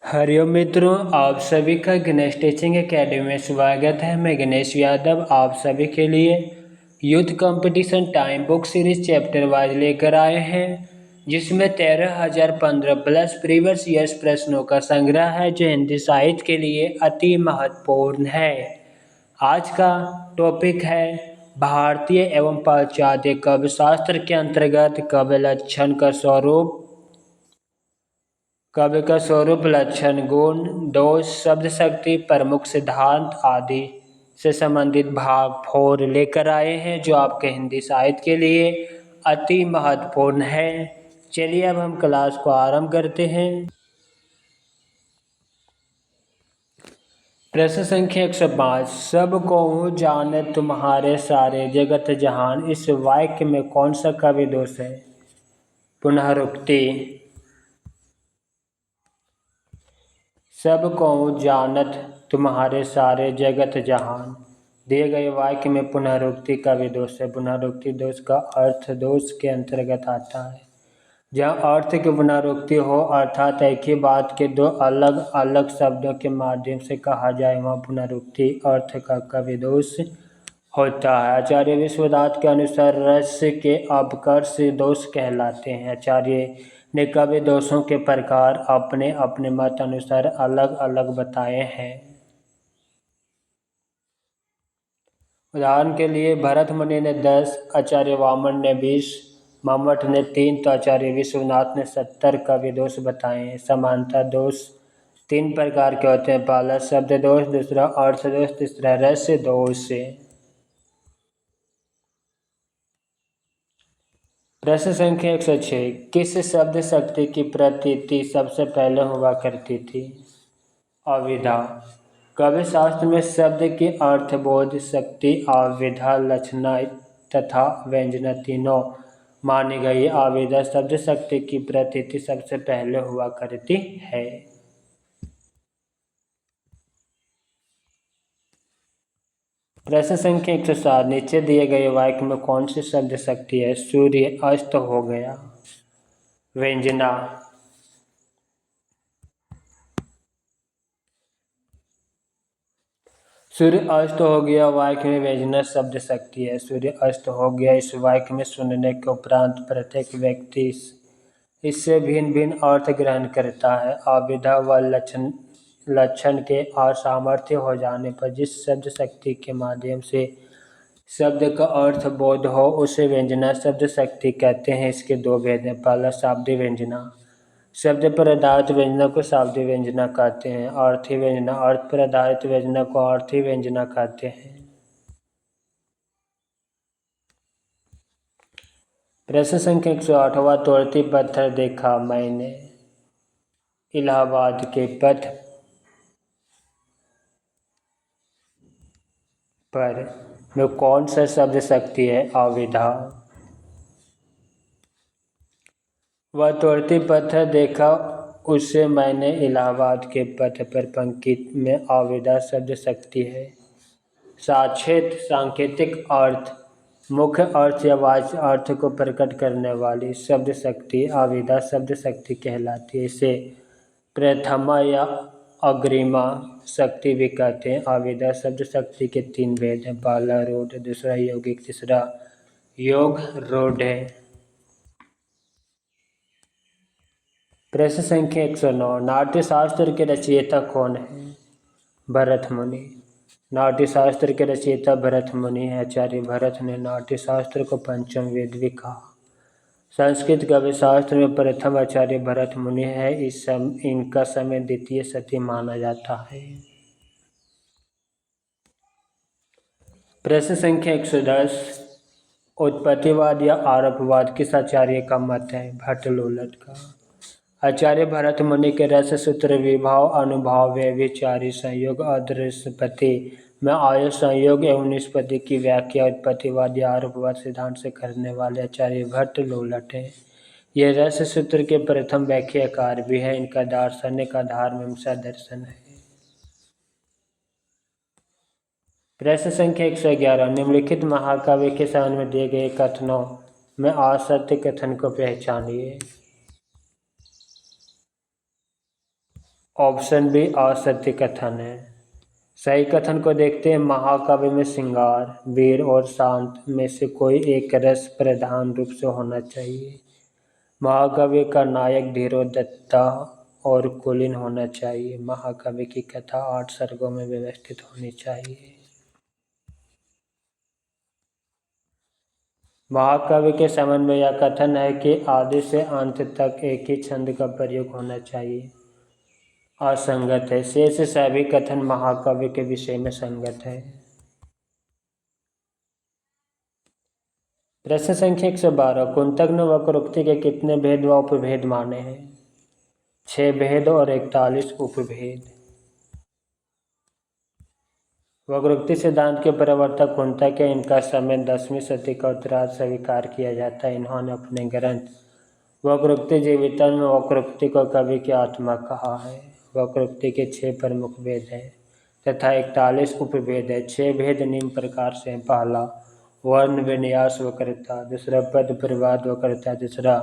हरिओम मित्रों, आप सभी का गणेश टीचिंग एकेडमी में स्वागत है। मैं गणेश यादव आप सभी के लिए youth competition time book series chapter wise लेकर आए हैं, जिसमें 13,015 प्लस प्रीवियस ईयर्स प्रश्नों का संग्रह है, जो हिंदी साहित्य के लिए अति महत्वपूर्ण है। आज का टॉपिक है भारतीय एवं पाश्चात्य काव्य शास्त्र के अंतर्गत काव्य लक्षण का स्वरूप, काव्य का स्वरूप, लक्षण, गुण, दोष, शब्द शक्ति, प्रमुख सिद्धांत आदि से संबंधित भाग 4 लेकर आए हैं, जो आपके हिंदी साहित्य के लिए अति महत्वपूर्ण है। चलिए अब हम क्लास को आरंभ करते हैं। प्रश्न संख्या 105। सब कहूँ जानत तुम्हारे सारे जगत जहान, इस वाक्य में कौन सा काव्य दोष है? पुनरुक्ति। सब कहूँ जानत तुम्हारे सारे जगत जहान, दिए गए वाक्य में पुनरुक्ति का भी दोष है। पुनरुक्ति दोष का अर्थ दोष के अंतर्गत आता है। जहाँ अर्थ की पुनरुक्ति हो, अर्थात एक ही बात के दो अलग अलग शब्दों के माध्यम से कहा जाए, वहाँ पुनरुक्ति अर्थ का कवि दोष होता है। आचार्य विश्वनाथ के अनुसार रस के अपकर्ष दोष कहलाते हैं। आचार्य ने काव्य दोषों के प्रकार अपने अपने मत अनुसार अलग अलग बताए हैं। उदाहरण के लिए भरत मुनि ने 10, आचार्य वामन ने 20, मम्मट ने 3, तो आचार्य विश्वनाथ ने 70 काव्य दोष बताए हैं। समानता दोष 3 प्रकार के होते हैं। पहला शब्द दोष, दूसरा अर्थ दोष, तीसरा रस दोष। प्रश्न संख्या 106। किस शब्द शक्ति की प्रतीति सबसे पहले हुआ करती थी? अविधा। काव्य शास्त्र में शब्द की अर्थबोध शक्ति, अविधा, लक्षणा तथा व्यंजना तीनों मानी गई। अविधा शब्द शक्ति की प्रतीति सबसे पहले हुआ करती है। प्रश्न संख्या 107। नीचे दिए गए वाक्य में कौन सी शब्द शक्ति है? सूर्य अस्त हो गया। व्यंजना। सूर्य अस्त हो गया वाक्य में व्यंजना शब्द शक्ति है। सूर्य अस्त हो गया इस वाक्य में सुनने के उपरांत प्रत्येक व्यक्ति इससे भिन्न भिन्न अर्थ ग्रहण करता है। अविधा व लक्षण के असामर्थ्य हो जाने पर जिस शब्द शक्ति के माध्यम से शब्द का अर्थ बोध हो, उसे व्यंजना शब्द शक्ति कहते हैं। इसके दो भेद हैं। पहला शाब्दिक व्यंजना। शब्द पर आधारित व्यंजना को शाब्दिक व्यंजना कहते हैं। अर्थी व्यंजना। अर्थ पर आधारित व्यंजना को अर्थी व्यंजना कहते हैं। प्रश्न संख्या 108। तोड़ती पत्थर देखा मैंने, इलाहाबाद के पथ पर में कौन सा शब्द शक्ति है? अविधा। वह तोड़ती पत्थर देखा, उससे मैंने इलाहाबाद के पथ पर पंक्ति में अविधा शब्द शक्ति है। साक्षेत सांकेतिक अर्थ, मुख्य अर्थ या वाच्य अर्थ को प्रकट करने वाली शब्द शक्ति अविधा शब्द शक्ति कहलाती है। इसे प्रथमा या अग्रिमा शक्ति भी कहते हैं। अविधा शब्द शक्ति के 3 भेद हैं। पहला रूढ़, दूसरा यौगिक, तीसरा योग रूढ़ है। प्रश्न संख्या 109। नाट्यशास्त्र के रचयिता कौन है? भरत मुनि। नाट्यशास्त्र के रचयिता भरत मुनि है। आचार्य भरत ने नाट्यशास्त्र को पंचम वेद भी कहा। संस्कृत काव्य शास्त्र में प्रथम आचार्य भरत मुनि है। इनका समय द्वितीय शती माना जाता है। प्रश्न संख्या 110। उत्पत्तिवाद या आरोपवाद किस आचार्य का मत है? भट्टलोलट का। आचार्य भरत मुनि के रस सूत्र विभाव, अनुभाव, व्यभिचारी संयोग, अदृश्यपति में आयु संयोग एवं निष्पत्ति की व्याख्या उत्पत्तिवाद या आरोपवाद सिद्धांत से करने वाले आचार्य भट्टलोलट हैं। ये रस सूत्र के प्रथम व्याख्याकार भी है। इनका दार्शनिक आधार मीमांसा दर्शन है। प्रश्न संख्या 111। निम्नलिखित महाकाव्य के संबंध में दिए गए कथनों में असत्य कथन को पहचानिए। ऑप्शन बी असत्य कथन है। सही कथन को देखते हैं। महाकाव्य में श्रृंगार, वीर और शांत में से कोई एक रस प्रधान रूप से होना चाहिए। महाकाव्य का नायक धीरोदात्त और कुलीन होना चाहिए। महाकाव्य की कथा 8 सर्गों में व्यवस्थित होनी चाहिए। महाकाव्य के संबंध में यह कथन है कि आदि से अंत तक एक ही छंद का प्रयोग होना चाहिए। असंगत है। शेष सभी कथन महाकाव्य के विषय में संगत है। प्रश्न संख्या 112। कुंतक ने वक्रोक्ति के कितने भेद व उपभेद माने हैं? 6 भेद और 41 उपभेद। वक्रोक्ति सिद्धांत के प्रवर्तक कुंतक है। इनका समय 10वीं सदी का उत्तरार्ध स्वीकार किया जाता है। इन्होंने अपने ग्रंथ वक्रोक्ति जीवितम में वक्रोक्ति को कवि की आत्मा कहा है। वक्रोक्ति के 6 प्रमुख भेद हैं तथा 41 उपभेद है। 6 भेद निम्न प्रकार से हैं। पहला, वर्ण विन्यास वक्रता। दूसरा, पद प्रवाद वक्रता। तीसरा,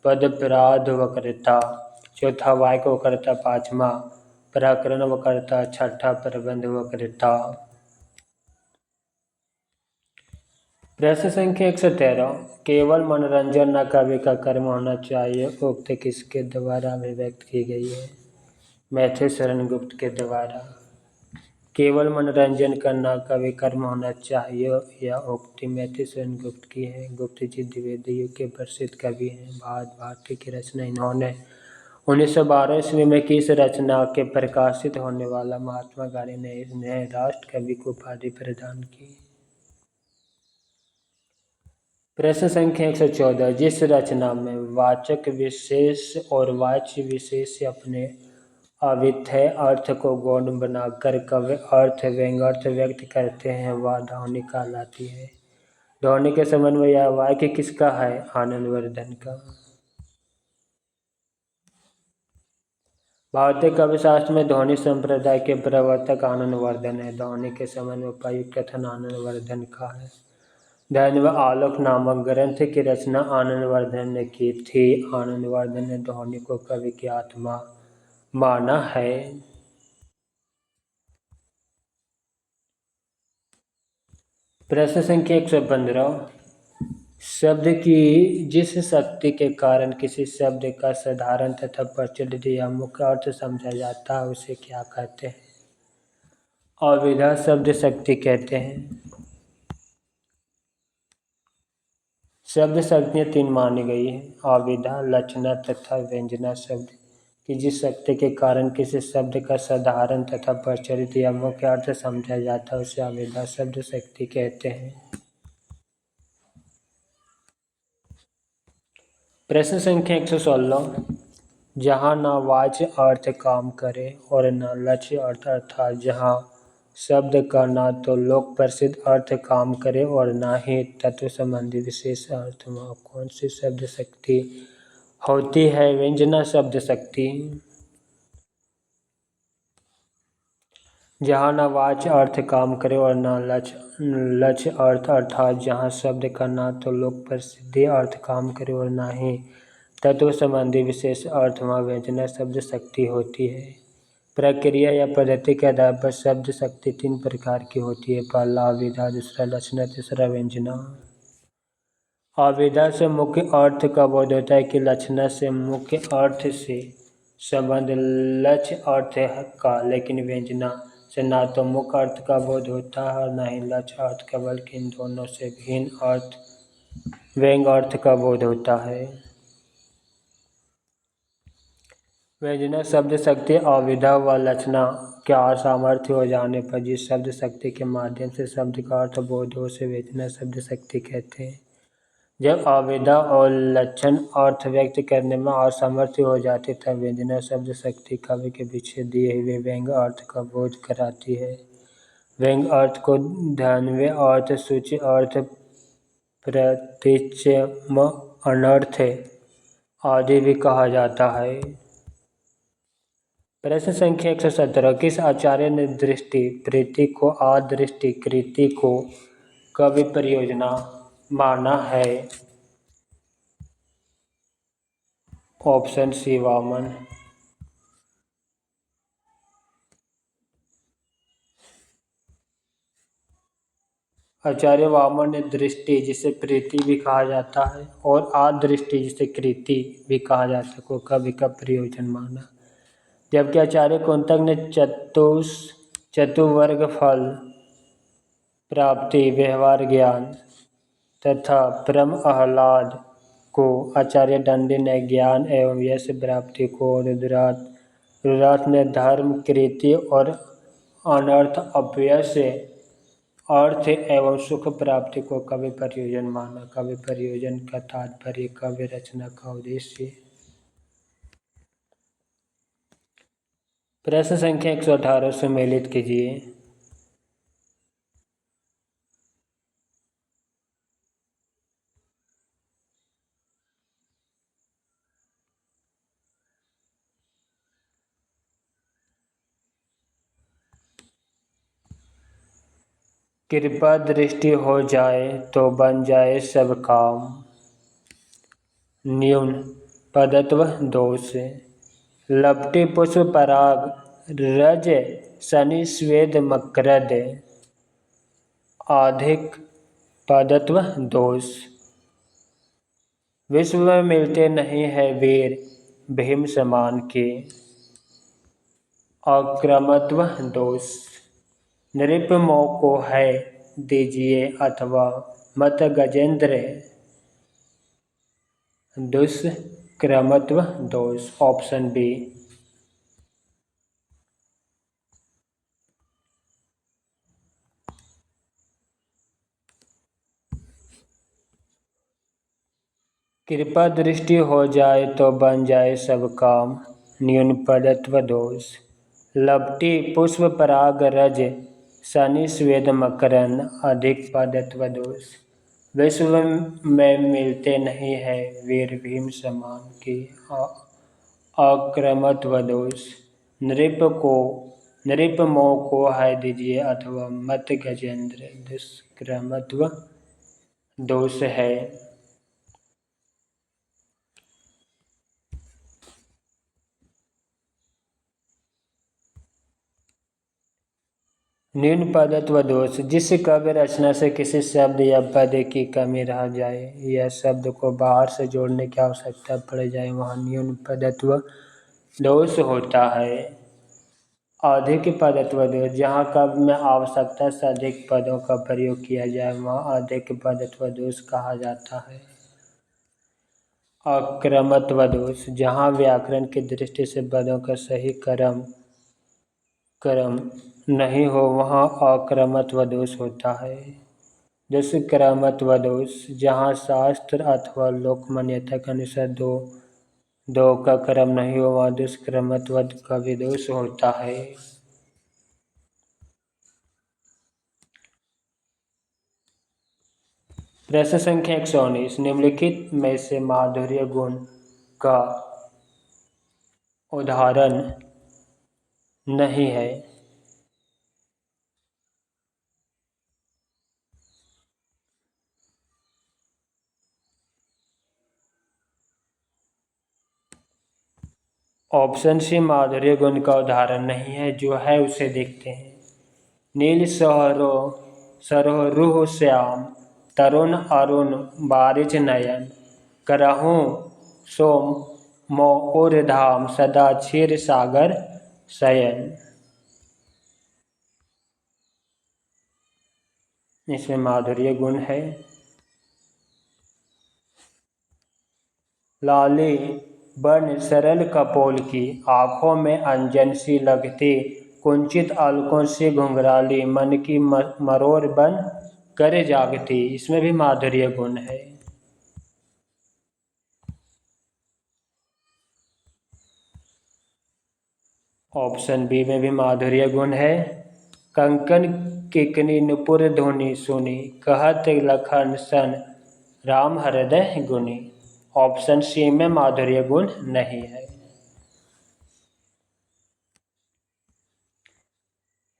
पद पराध वक्रता। चौथा, वाक्य वक्रता। पांचवा, प्रकरण वक्रता। छठा, प्रबंध वक्रता। प्रश्न संख्या 113। केवल मनोरंजन न कवि का कर्म होना चाहिए। उक्त किसके द्वारा अभिव्यक्त की गई है? मैथिली शरण गुप्त के द्वारा। केवल मनोरंजन करना कवि कर्म होना चाहिए, यह उक्ति मैथिली शरण गुप्त की है। गुप्त जी द्विवेदी युग के प्रसिद्ध कवि हैं। भारत भारती की रचना इन्होंने 1912 ईस्वी में की। इस रचना के प्रकाशित होने वाला महात्मा गांधी ने इन्हें राष्ट्र कवि को उपाधि प्रदान की। प्रश्न संख्या 114। जिस रचना में वाचक विशेष और वाच्य विशेष अपने अविधेय अर्थ को गौण बनाकर कवि अर्थ व्यंग अर्थ व्यक्त करते हैं वह ध्वनि कहलाती है। ध्वनि के संबंध में यह वाक्य किसका है? आनंदवर्धन का। भारतीय कवि शास्त्र में ध्वनि संप्रदाय के प्रवर्तक आनंदवर्धन है। ध्वनि के संबंध में उपयुक्त कथन आनंदवर्धन का है। ध्वनि व आलोक नामक ग्रंथ की रचना आनंदवर्धन ने की थी। आनंदवर्धन ने ध्वनि को कवि की आत्मा माना है। प्रश्न संख्या 115। शब्द की जिस शक्ति के कारण किसी शब्द का साधारण तथा प्रचलित या मुख्य अर्थ समझा जाता है उसे क्या कहते हैं? अविधा शब्द शक्ति कहते हैं। शब्द शक्तियाँ 3 मानी गई है। अविधा, लक्षणा तथा व्यंजना शब्द की जिस शक्ति के कारण किसी शब्द का साधारण तथा प्रचलित या मुख्य अर्थ समझा जाता है उसे अविधा शब्द शक्ति कहते हैं। प्रश्न संख्या 116। जहाँ न वाच्य अर्थ काम करे और न लक्ष्य अर्थ अर्थात जहाँ शब्द का न तो लोक प्रसिद्ध अर्थ काम करे और न ही तत्व संबंधी विशेष अर्थ, वहाँ कौन सी शब्द शक्ति होती है? व्यंजना शब्द शक्ति। जहाँ न वाच्य अर्थ काम करे और न लक्ष्य अर्थ अर्थात जहाँ शब्द का न तो लोक प्रसिद्धि अर्थ काम करे और न ही तत्व संबंधी विशेष अर्थ, वहाँ व्यंजना शब्द शक्ति होती है। प्रक्रिया या पद्धति के आधार पर शब्द शक्ति 3 प्रकार की होती है। पहला अविधा, दूसरा लक्षणा, तीसरा व्यंजना। अविधा से मुख्य अर्थ का बोध होता है कि लक्षणा से मुख्य अर्थ से संबंध लक्ष्य अर्थ का, लेकिन व्यंजना से न तो मुख्य अर्थ का बोध होता है और न ही लक्ष्य अर्थ का, बल्कि इन दोनों से भिन्न अर्थ व्यंग अर्थ का बोध होता है। व्यंजना शब्द शक्ति अविधा व लक्षणा का सामर्थ्य हो जाने पर जिस शब्द शक्ति के माध्यम से शब्द का अर्थ बोध हो उसे व्यंजना शब्द शक्ति कहते हैं। जब अविधा और लक्षण अर्थ व्यक्त करने में असमर्थ हो जाती तब व्यंजना शब्द शक्ति कवि के पीछे दिए हुए व्यंग अर्थ का बोध कराती है। व्यंग अर्थ को ध्यान्वय अर्थ, सूची अर्थ, प्रतिचम अनर्थ आदि भी कहा जाता है। प्रश्न संख्या 117। किस आचार्य ने दृष्टि प्रीति को अदृष्टि कृति को कवि परियोजना माना है? Option C Vamana. आचार्य वामन ने दृष्टि जिसे प्रीति भी कहा जाता है और आदृष्टि जिसे कृति भी कहा जाता है को कवि का प्रयोजन माना। जबकि आचार्य कुंतक ने चतुवर्ग फल प्राप्ति व्यवहार ज्ञान तथा परम आह्लाद को आचार्य दंडी ने ज्ञान एवं यश प्राप्ति को रुद्रात ने धर्म कृति और अनर्थ अपयश अर्थ एवं सुख प्राप्ति को कवि प्रयोजन माना। कवि प्रयोजन का तात्पर्य काव्य रचना का उद्देश्य। प्रश्न संख्या 118 सम्मिलित कीजिए। कृपा दृष्टि हो जाए तो बन जाए सब काम। न्यून पदत्व दोष। लपटी पुष्प पराग रज शनि स्वेद मकरद। अधिक पदत्व दोष। विश्व में मिलते नहीं है वीर भीम समान के। अक्रमत्व दोष। नृप मोह को है दीजिए अथवा मत गजेंद्र। दुष्क्रमत्व दोष। Option B. कृपा दृष्टि हो जाए तो बन जाए सब काम। न्यून पदत्व दोष। लपटी पुष्प पराग रज शनि स्वेद मकरन। अधिक पदत्व दोष। विश्व में मिलते नहीं है वीर भीम समान के। अक्रमत्व दोष। नृप मोह को है दीजिए अथवा मत गजेंद्र। दुष्क्रमत्व दोष है। न्यून पदत्व दोष। जिस काव्य रचना से किसी शब्द या पद की कमी रह जाए या शब्द को बाहर से जोड़ने की आवश्यकता पड़ जाए वहाँ न्यून पदत्व दोष होता है। अधिक पदत्व दोष। जहाँ काव्य में आवश्यकता से अधिक पदों का प्रयोग किया जाए वहाँ अधिक पदत्व दोष कहा जाता है। अक्रमत्व दोष। जहाँ व्याकरण की दृष्टि से पदों का सही क्रम नहीं हो वहाँ अक्रमत्व दोष होता है। दुष्क्रमत्व दोष। जहाँ शास्त्र अथवा लोक मान्यता के अनुसार दो का क्रम नहीं हो वहाँ दुष्क्रमत्व का भी दोष होता है। प्रश्न संख्या 119। निम्नलिखित में से माधुर्य गुण का उदाहरण नहीं है। ऑप्शन सी माधुर्य गुण का उदाहरण नहीं है। जो है उसे देखते हैं। नील सरोरुह श्याम तरुण अरुण बारिज नयन। करहूँ सोम मोर धाम सदा क्षीर सागर शयन। इसमें माधुर्य गुण है। लाली बन सरल कपोल की आँखों में अंजन सी लगती। कुंचित अलकों से घुंघराली मन की मरोड़ बन कर जागती। इसमें भी माधुर्य गुण है। ऑप्शन बी में भी माधुर्य गुण है। कंकन किकनी नुपुर धुनि सुनी कहत लखन सन राम हृदय गुनी। ऑप्शन सी में माधुर्य गुण नहीं है।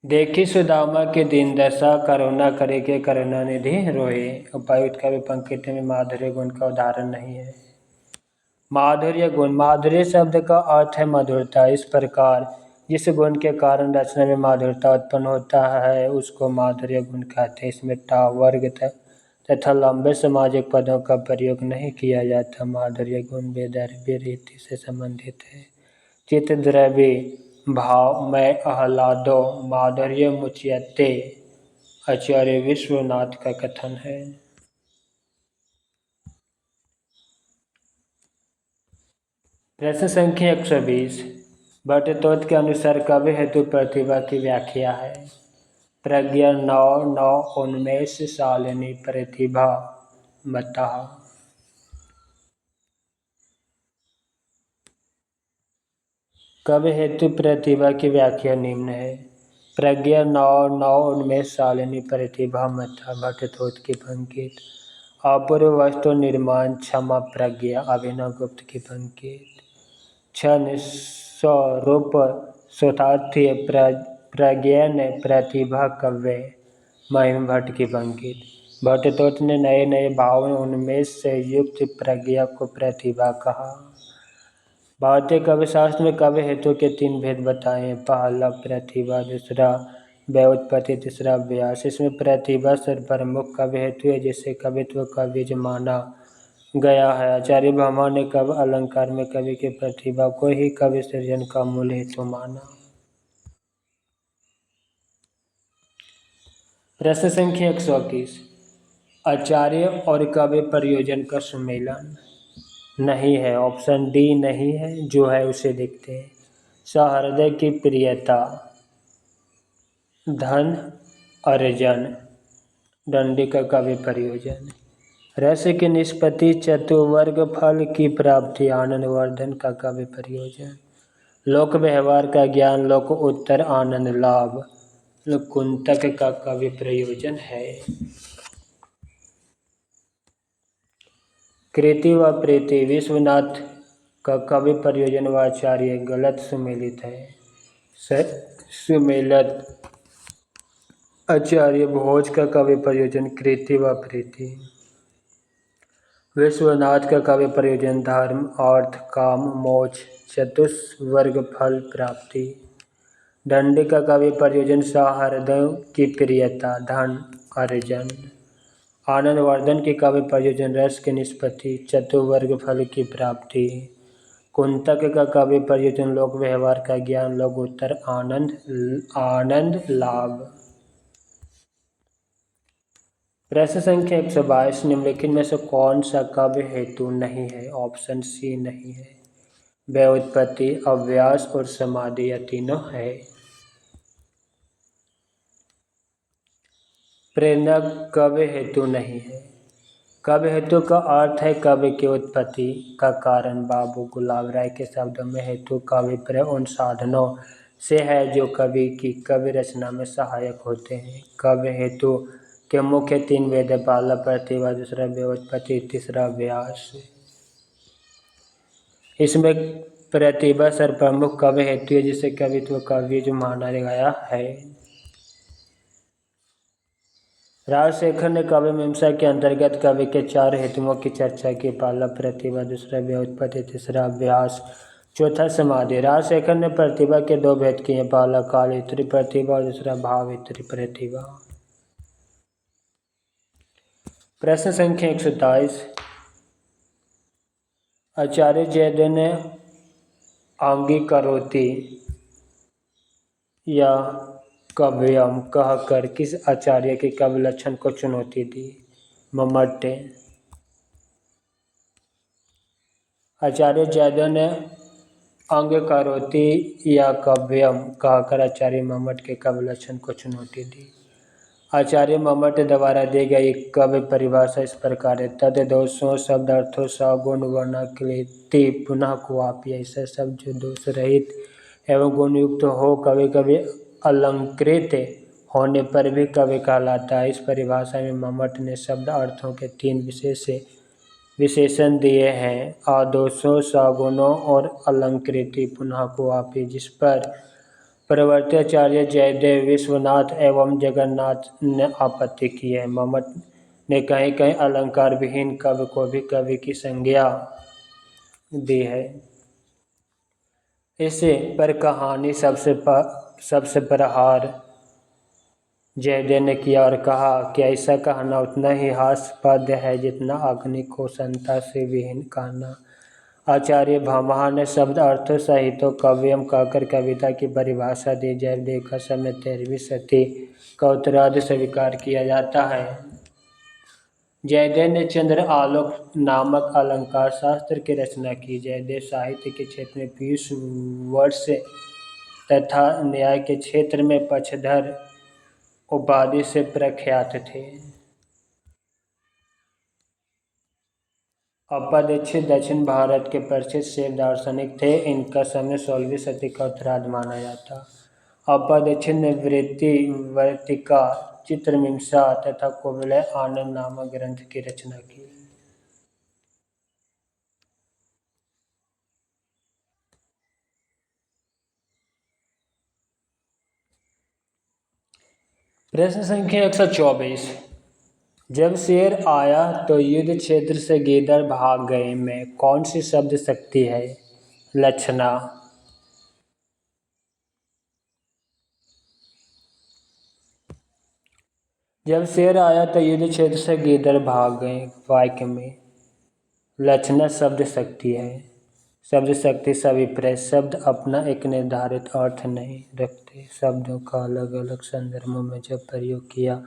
देखी सुदामा के दीन दशा करुणा करे के करुणानिधि रोए। उपायुक्त कवि पंक्ति में माधुर्य गुण का उदाहरण नहीं है। माधुर्य गुण। माधुर्य शब्द का अर्थ है मधुरता। इस प्रकार जिस गुण के कारण रचना में माधुर्यता उत्पन्न होता है उसको माधुर्य गुण कहते हैं। इसमें टा वर्ग तथा लंबे सामाजिक पदों का प्रयोग नहीं किया जाता। माधुर्य गुण वैदर्भीय रीति से संबंधित है। चित्त द्रव्य भाव में आह्लादो माधुर्य मुच्यते आचार्य विश्वनाथ का कथन है। प्रश्न संख्या 120 भट्टतोत के अनुसार काव्य हेतु प्रतिभा की व्याख्या है। प्रज्ञा नौ उन्मेष शालिनी प्रतिभा मता। काव्य हेतु प्रतिभा की व्याख्या निम्न है। प्रज्ञा नौ उन्मेष शालिनी प्रतिभा मता भट्टतोत की पंक्ति। अपूर्व वस्तु निर्माण क्षमा प्रज्ञा अभिनव गुप्त की पंक्ति। क्षण स्वरूप स्वतार्थी प्रज्ञान प्रतिभा कव्य महिम भट्ट की पंक्ति। भट्टतोत ने नए नए भाव उन्मेष से युक्त प्रज्ञा को प्रतिभा कहा। भारतीय काव्य शास्त्र में काव्य हेतु के 3 भेद बताए। पहला प्रतिभा, दूसरा व्युत्पत्ति, तीसरा व्यास। इसमें प्रतिभा सर्वप्रमुख काव्य हेतु है जिसे कवित्व का बीज माना गया है। आचार्य भामा ने काव्य अलंकार में कवि की प्रतिभा को ही काव्य सृजन का मूल हेतु माना। प्रश्न संख्या 121 आचार्य और काव्य प्रयोजन का सम्मेलन नहीं है। ऑप्शन डी नहीं है। जो है उसे देखते हैं। सहृदय की प्रियता, धन अर्जन, दंडी का काव्य प्रयोजन, रस की निष्पत्ति, चतुर्वर्ग फल की प्राप्ति, आनंद वर्धन का काव्य प्रयोजन, लोक व्यवहार का ज्ञान, लोक उत्तर आनंद लाभ, कुंतक का काव्य प्रयोजन है। कृति व प्रीति विश्वनाथ का काव्य प्रयोजन व आचार्य गलत सुमेलित है। सुमेलित आचार्य भोज का काव्य प्रयोजन कृति व प्रीति। विश्वनाथ का काव्य प्रयोजन धर्म अर्थ काम मोक्ष चतुष्वर्ग फल प्राप्ति। दंडी का काव्य प्रयोजन सहृदय की प्रियता धन अर्जन। आनंद वर्धन की काव्य प्रयोजन रस की निष्पत्ति चतुर्वर्ग फल की प्राप्ति। कुंतक का काव्य प्रयोजन लोक व्यवहार का ज्ञान लोक उत्तर आनंद लाभ। प्रश्न संख्या 122 निम्नलिखित में से कौन सा काव्य हेतु नहीं है। ऑप्शन सी नहीं है। व्युत्पत्ति, अव्यास और समाधि यह तीनों है। प्रेरणा काव्य हेतु नहीं है। काव्य हेतु का अर्थ है काव्य की उत्पत्ति का कारण। बाबू गुलाब राय के शब्दों में हेतु काव्य प्रेय उन साधनों से है जो कवि की काव्य रचना में सहायक होते हैं। काव्य हेतु के मुख्य 3 भेद है। पहला प्रतिभा, दूसरा व्युत्पत्ति, तीसरा व्यास। इसमें प्रतिभा सर्वप्रमुख काव्य हेतु है जिसे कवित्व का बीज माना गया है। राजशेखर ने काव्य मीमांसा के अंतर्गत काव्य के 4 हेतुओं की चर्चा की। पहला प्रतिभा, दूसरा व्युत्पत्ति, तीसरा व्यास, चौथा समाधि। राजशेखर ने प्रतिभा के 2 भेद किए। पहला काल-इतरी प्रतिभा और दूसरा भाव-इतरी प्रतिभा। प्रश्न संख्या 127 आचार्य जयदेव ने अंगीकरोति या काव्यम कहकर किस आचार्य के काव्य लक्षण को चुनौती दी। मम्मट। आचार्य जयदेव ने अंगीकरोति या काव्यम कहकर आचार्य मम्मट के काव्य लक्षण को चुनौती दी। आचार्य मम्मट द्वारा दी गई काव्य परिभाषा इस प्रकार है। तद दोषों शब्दार्थों सगुण वर्णाकृति पुनः क्वापि ऐसा शब्द जो दोष रहित एवं गुणयुक्त हो कभी कभी अलंकृत होने पर भी काव्य कहलाता है। इस परिभाषा में मम्मट ने शब्द अर्थों के 3 विशेषण दिए हैं। आदोषों सगुणों और अलंकृति पुनः क्वापि जिस पर प्रवर्ती आचार्य जयदेव विश्वनाथ एवं जगन्नाथ ने आपत्ति की है। मम्मट ने कहीं कहीं अलंकार विहीन काव्य को भी काव्य की संज्ञा दी है। इसे पर कहानी सबसे प्रहार जयदेव ने किया और कहा कि ऐसा कहना उतना ही हास्यास्पद है जितना अग्नि को संता से विहीन कहना। आचार्य भामह ने शब्द अर्थों साहित्यों काव्यम कहकर कविता की परिभाषा दी। जयदेव का समय 13वीं शती का उत्तरार्ध स्वीकार किया जाता है। जयदेव ने चंद्र आलोक नामक अलंकार शास्त्र की रचना की। जयदेव साहित्य के क्षेत्र में पीयूष वर्ष तथा न्याय के क्षेत्र में पक्षधर उपाधि से प्रख्यात थे। अप्पादीक्षित दक्षिण भारत के प्रसिद्ध शैव दार्शनिक थे। इनका समय 16वीं शती का उत्तरार्ध माना जाता। अप्पादीक्षित ने वृत्तिका, चित्रमीमांसा तथा कुवलय आनंद नामक ग्रंथ की रचना की। प्रश्न संख्या 124। जब शेर आया तो युद्ध क्षेत्र से गीदड़ भाग गए में कौन सी शब्द शक्ति है? लक्षणा। जब शेर आया तो युद्ध क्षेत्र से गीदड़ भाग गए वाक्य में लक्षणा शब्द शक्ति है। शब्द शक्ति सविप्रय शब्द अपना एक निर्धारित अर्थ नहीं रखते। शब्दों का अलग अलग संदर्भों में जब प्रयोग किया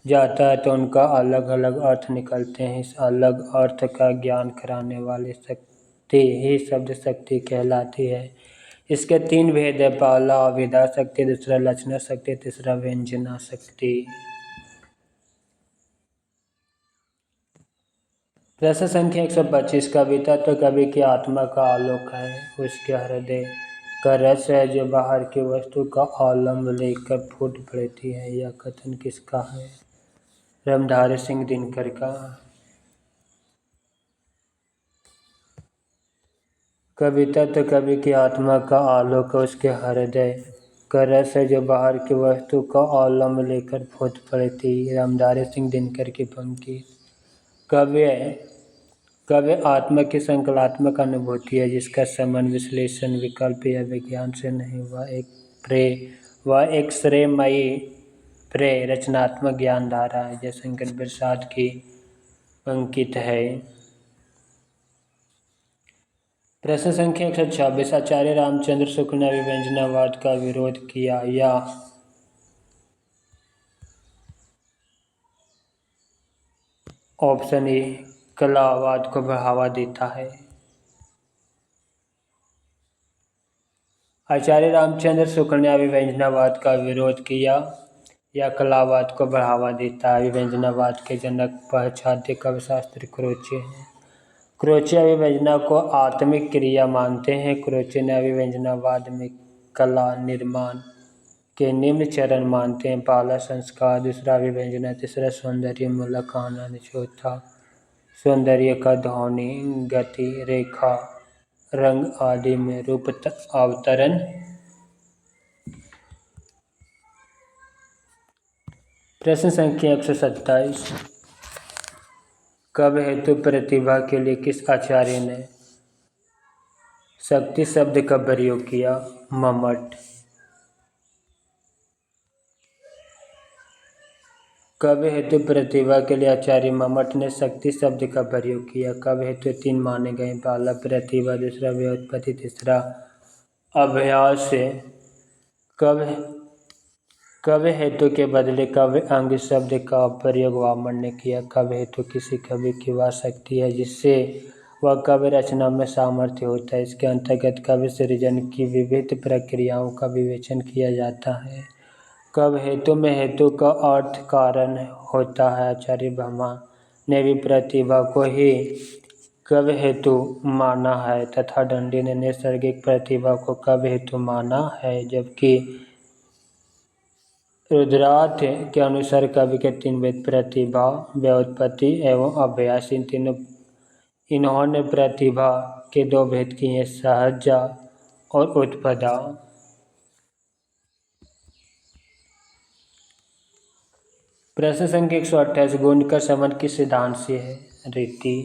जाता है तो उनका अलग अलग अर्थ निकलते हैं। इस अलग अर्थ का ज्ञान कराने वाली शक्ति ही शब्द शक्ति कहलाती है। इसके 3 भेद है। पहला अभिधा शक्ति, दूसरा लक्षणा शक्ति, तीसरा व्यंजना शक्ति। प्रश्न संख्या 125। कविता तो कवि की आत्मा का आलोक है, उसके हृदय का रस है जो बाहर की वस्तु का अवलंब लेकर फूट पड़ती है। यह कथन किसका है? रामधारी सिंह दिनकर का। कविता तो कवि की आत्मा का आलोक है, उसके हृदय का रस है जो बाहर की वस्तु का अवलंब लेकर फूट पड़ती है। रामधारी सिंह दिनकर की पंक्ति। काव्य आत्मा की संकलात्मक अनुभूति है जिसका संबंध विश्लेषण, विकल्प या विज्ञान से नहीं। वह एक श्रेयमयी प्रेय रचनात्मक ज्ञान धारा है। जयशंकर प्रसाद की अंकित है। प्रश्न संख्या 126। आचार्य रामचंद्र शुक्ल ने अभिव्यंजनावाद का विरोध किया या ऑप्शन ए कलावाद को बढ़ावा देता है। आचार्य रामचंद्र शुक्ल ने अभिव्यंजनावाद का विरोध किया या कलावाद को बढ़ावा देता है। अभिव्यंजनावाद के जनक पाश्चात्य कविशास्त्री क्रोचे हैं। क्रोचे अभिव्यंजना को आत्मिक क्रिया मानते हैं। क्रोचे ने अभिव्यंजनावाद में कला निर्माण के निम्न चरण मानते हैं। पहला संस्कार, दूसरा अभिव्यंजना, तीसरा सौंदर्य मूलक आनंद, चौथा सौंदर्य का ध्वनि, गति, रेखा, रंग आदि में रूप अवतरण। प्रश्न संख्या 127। कवि हेतु प्रतिभा के लिए किस आचार्य ने शक्ति शब्द का प्रयोग किया? मम्मट। कवि हेतु प्रतिभा के लिए आचार्य मम्मट ने शक्ति शब्द का प्रयोग किया। कवि हेतु 3 माने गए। पहला प्रतिभा, दूसरा व्युत्पत्ति, तीसरा अभ्यास। कवि हेतु के बदले कवि अंग शब्द का प्रयोग वामन ने किया। कवि हेतु किसी कवि की वह शक्ति है जिससे वह कवि रचना में सामर्थ्य होता है। इसके अंतर्गत कवि सृजन की विविध प्रक्रियाओं का विवेचन किया जाता है। कवि हेतु में हेतु का अर्थ कारण होता है। आचार्य भामह ने भी प्रतिभा को ही कवि हेतु माना है तथा दंडी ने नैसर्गिक प्रतिभा को कवि हेतु माना है। जबकि रुद्रार्थ के अनुसार कवि के 3 भेद प्रतिभा, व्युत्पत्ति एवं अभ्यास। इन्होंने प्रतिभा के 2 भेद किए, सहजा और उत्पदा। प्रश्न संख्या 128। गुण का संबंध किस सिद्धांत से है? रीति।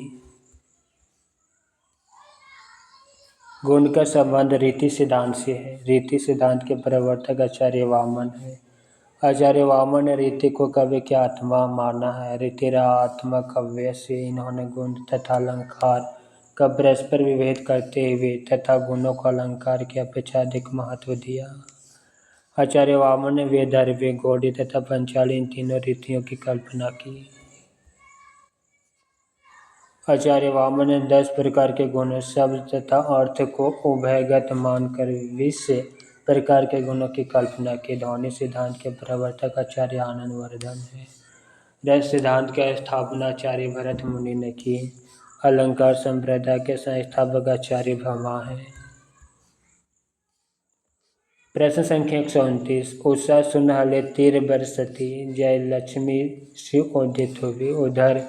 गुण का संबंध रीति सिद्धांत से है। रीति सिद्धांत के प्रवर्तक आचार्य वामन है। आचार्य वामन ने रीति को काव्य की आत्मा माना है। रीतिरात्मक काव्य से इन्होंने गुण तथा अलंकार का परस्पर विभेद करते हुए तथा गुणों को अलंकार की अपेक्षा अधिक महत्व दिया। आचार्य वामन ने वैदर्भी, गौड़ी तथा पंचाली इन तीनों रीतियों की कल्पना की। आचार्य वामन ने 10 प्रकार के गुण, शब्द तथा अर्थ को उभयगत मानकर 20 प्रकार के गुणों की कल्पना की। ध्वनि सिद्धांत के प्रवर्तक आचार्य आनंदवर्धन है। रस सिद्धांत की स्थापना आचार्य भरत मुनि ने की। अलंकार संप्रदाय के संस्थापक आचार्य ब्रह्मा है। प्रश्न संख्या 129। उषा सुनहले तीर बरसती, जय लक्ष्मी सुओदित हुई। उधर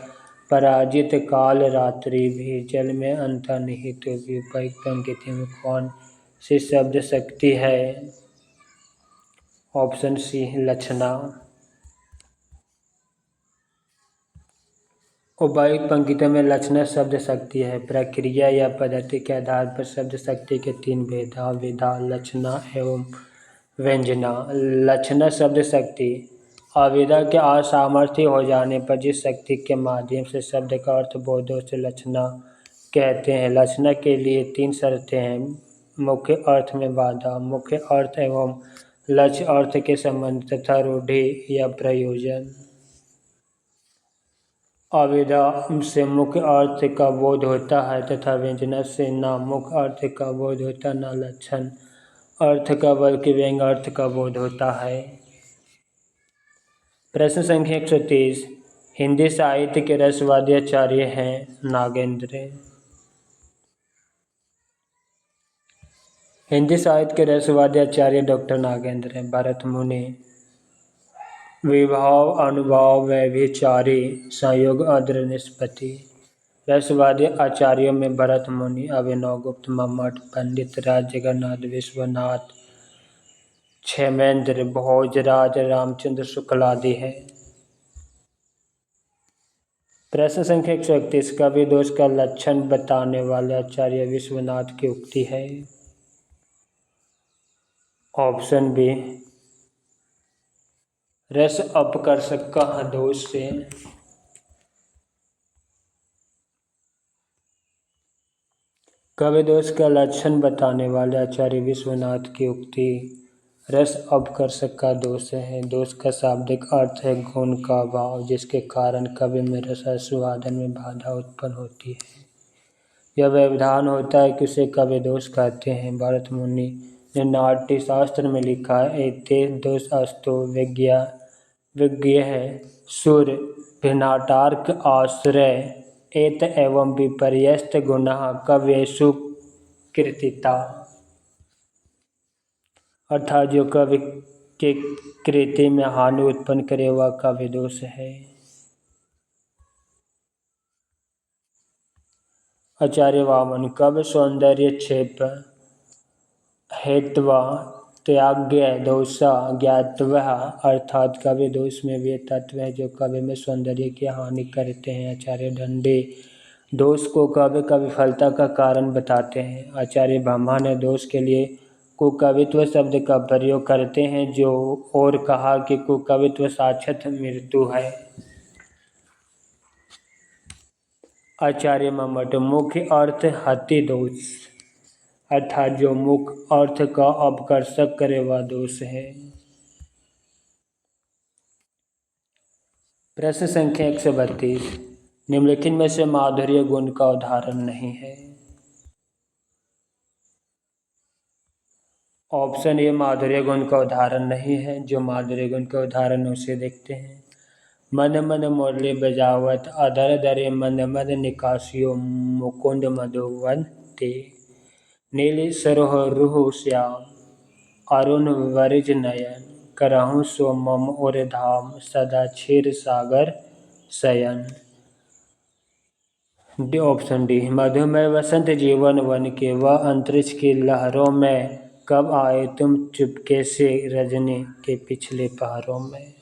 पराजित काल रात्रि भी, जल में अंतर्निहित हुई। उपयुक्त पंक्ति में कौन सी शब्द शक्ति है? ऑप्शन सी लक्षणा। उपर्युक्त पंक्तियों में लक्षणा शब्द शक्ति है। प्रक्रिया या पद्धति के आधार पर शब्द शक्ति के 3 भेद: अविधा, लक्षणा एवं व्यंजना। लक्षणा शब्द शक्ति अविधा के असामर्थ्य हो जाने पर जिस शक्ति के माध्यम से शब्द का अर्थ बोध हो उसे लक्षणा कहते हैं। लक्षणा के लिए 3 शर्तें हैं: मुख्य अर्थ में बाधा, मुख्य अर्थ एवं लक्ष्य अर्थ के संबंध तथा रूढ़ि या प्रयोजन। अविधा से मुख्य अर्थ का बोध होता है तथा व्यंजना से न मुख्य अर्थ का बोध होता न लक्षण अर्थ का बल्कि व्यंग अर्थ का बोध होता है। प्रश्न संख्या 130। हिंदी साहित्य के रसवादी आचार्य हैं नागेंद्र। हिंदी साहित्य के रसवादी आचार्य डॉक्टर नागेंद्र हैं। भरत मुनि विभाव अनुभाव व्यभिचारी संयोग अद्र निष्पत्ति। रसवादी आचार्यों में भरत मुनि, अभिनव गुप्त, मम्मट, पंडित राज जगन्नाथ, विश्वनाथ, क्षेमेंद्र, भोजराज, रामचंद्र शुक्लादि हैं। प्रश्न संख्या 131। कवि दोष का लक्षण बताने वाले आचार्य विश्वनाथ की उक्ति है। ऑप्शन बी रस अपकर्षक का दोष से। कवि दोष का लक्षण बताने वाले आचार्य विश्वनाथ की उक्ति रस अपकर्षक का दोष है। दोष का शाब्दिक अर्थ है गुण का अभाव, जिसके कारण कवि में रस आस्वादन में बाधा उत्पन्न होती है। यह व्यवधान होता है कि उसे कवि दोष कहते हैं। भरत मुनि ने नाट्य शास्त्र में लिखा है, एते दोषास्तु विज्ञेय सुर भिन्नाटार्क आश्रय एत एवं विपर्यस्त गुणः कव्येषु कृतिता। अर्थात जो कवि के कृति में हानि उत्पन्न करे वह कवि दोष है। आचार्य वामन कवि सौंदर्य क्षेप हेत्वा त्याग्य दोषा ज्ञातव्य। अर्थात कवि दोष में वे तत्व हैं जो कवि में सौंदर्य की हानि करते हैं। आचार्य दंडे दोष को कवि का विफलता का कारण बताते हैं। आचार्य ब्रह्मा ने दोष के लिए कुकवित्व शब्द का प्रयोग करते हैं जो और कहा कि कुकवित्व साक्षात मृत्यु है। आचार्य मम्मट मुख्य अर्थ हति दोष, अर्थात जो मुख्य अर्थ का अपकर्षक करे वह दोष है। प्रश्न संख्या 132। निम्नलिखित में से माधुर्य गुण का उदाहरण नहीं है। ऑप्शन ए माधुर्य गुण का उदाहरण नहीं है। जो माधुर्य गुण का उदाहरण उसे देखते हैं। मन मन मुरली बजावत, अधर धरे मन मन निकासियो, मुकुंद मधुवंती, नील सरोह रुह श्याम, अरुण वरिज नयन, करहु सो मम उर धाम, सदा क्षीर सागर शयन। ऑप्शन डी मधुमय वसंत जीवन वन के, वह अंतरिक्ष की लहरों में कब आए तुम चुपके से रजनी के पिछले पहरों में।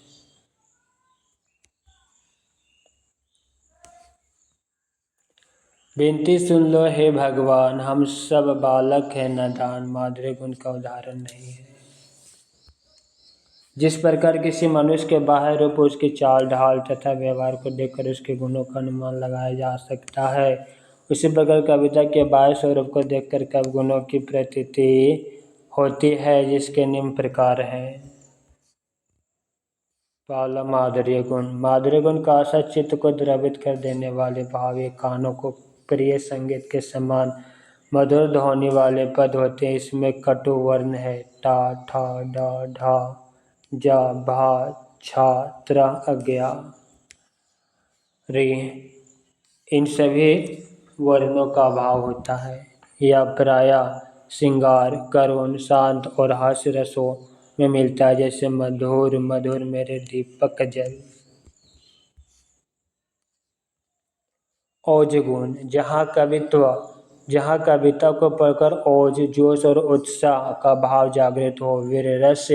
विनती सुन लो हे भगवान, हम सब बालक हैं नादान, माधुर्य गुण का उदाहरण नहीं है। जिस प्रकार किसी मनुष्य के बाह्य रूप, उसकी चाल ढाल तथा व्यवहार को देखकर उसके गुणों का अनुमान लगाया जा सकता है, उसी प्रकार कविता के बाह्य स्वरूप को देखकर कवि गुणों की प्रतीति होती है, जिसके निम्न प्रकार हैं। पहला माधुर्य गुण। माधुर्य गुण का आशा चित्त को द्रवित कर देने वाले भाव, ये कानों को प्रिय संगीत के समान मधुर ध्वनि वाले पद होते हैं। इसमें कटु वर्ण है, टा ठा डा ढा जा भा छा त्रा अज्ञा रे, इन सभी वर्णों का अभाव होता है। यह प्रायः श्रृंगार, करुण, शांत और हास्य रसों में मिलता है, जैसे मधुर मधुर मेरे दीपक जल। ओज गुण। जहाँ कविता को पढ़कर ओज, जोश और उत्साह का भाव जागृत हो, वीर रस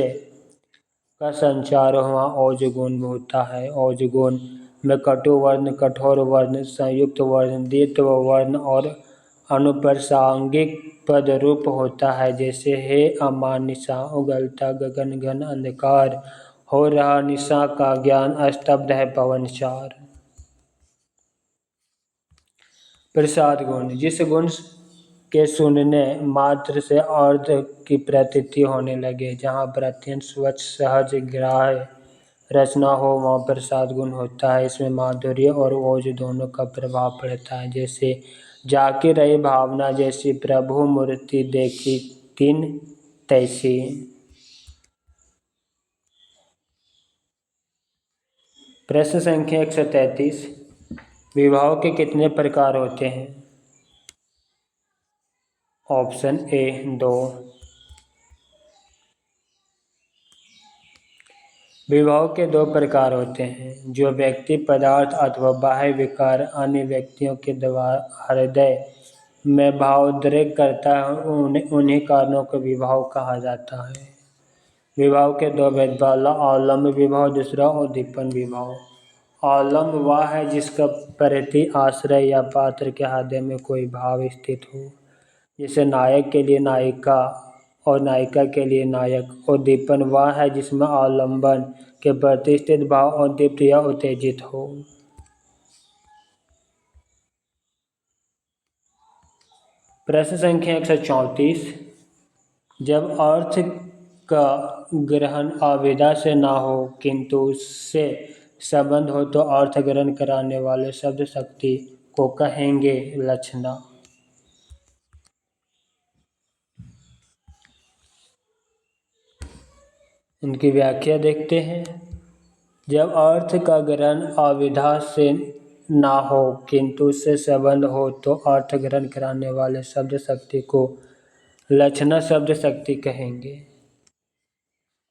का संचार हो, वहाँ ओज गुण होता है। ओज गुण में कटु वर्ण, कठोर वर्ण, संयुक्त वर्ण, द्वित्व वर्ण और अनुप्रासांगिक पद रूप होता है, जैसे हे अमान निशा, उगलता गगन घन अंधकार, हो रहा निशा का ज्ञान, स्तब्ध है पवन चार। प्रसाद गुण। जिस गुण के सुनने मात्र से अर्थ की प्रतीति होने लगे, जहाँ पर अत्यंत स्वच्छ सहज ग्राह्य रचना हो, वहाँ प्रसाद गुण होता है। इसमें माधुर्य और ओज दोनों का प्रभाव पड़ता है, जैसे जाकी रही भावना जैसी, प्रभु मूर्ति देखी तिन तैसी। प्रश्न संख्या 133। विवाह के कितने प्रकार होते हैं? Option A 2। विवाह के 2 प्रकार होते हैं, जो व्यक्ति पदार्थ अथवा बाह्य विकार अन्य व्यक्तियों के द्वारा हृदय में भावोद्रेक करता है, उन्हीं कारणों को विवाह कहा जाता है। विवाह के 2 भेद, पहला अवलंब विवाह, दूसरा उद्दीपन विवाह। अवलंब वह है जिसका प्रति आश्रय या पात्र के हृदय में कोई भाव स्थित हो, जैसे नायक के लिए नायिका और नायिका के लिए नायक। उद्दीपन वह है जिसमें अवलंबन के प्रति स्थित भाव उद्दीप्त या उत्तेजित हो। प्रश्न संख्या 134। जब अर्थ का ग्रहण अविद्या से ना हो किंतु उससे संबंध हो, तो अर्थ ग्रहण कराने वाले शब्द शक्ति को कहेंगे लक्षणा। इनकी व्याख्या देखते हैं। जब अर्थ का ग्रहण अविद्या से ना हो किंतु उससे संबंध हो, तो अर्थ ग्रहण कराने वाले शब्द शक्ति को लक्षणा शब्द शक्ति कहेंगे।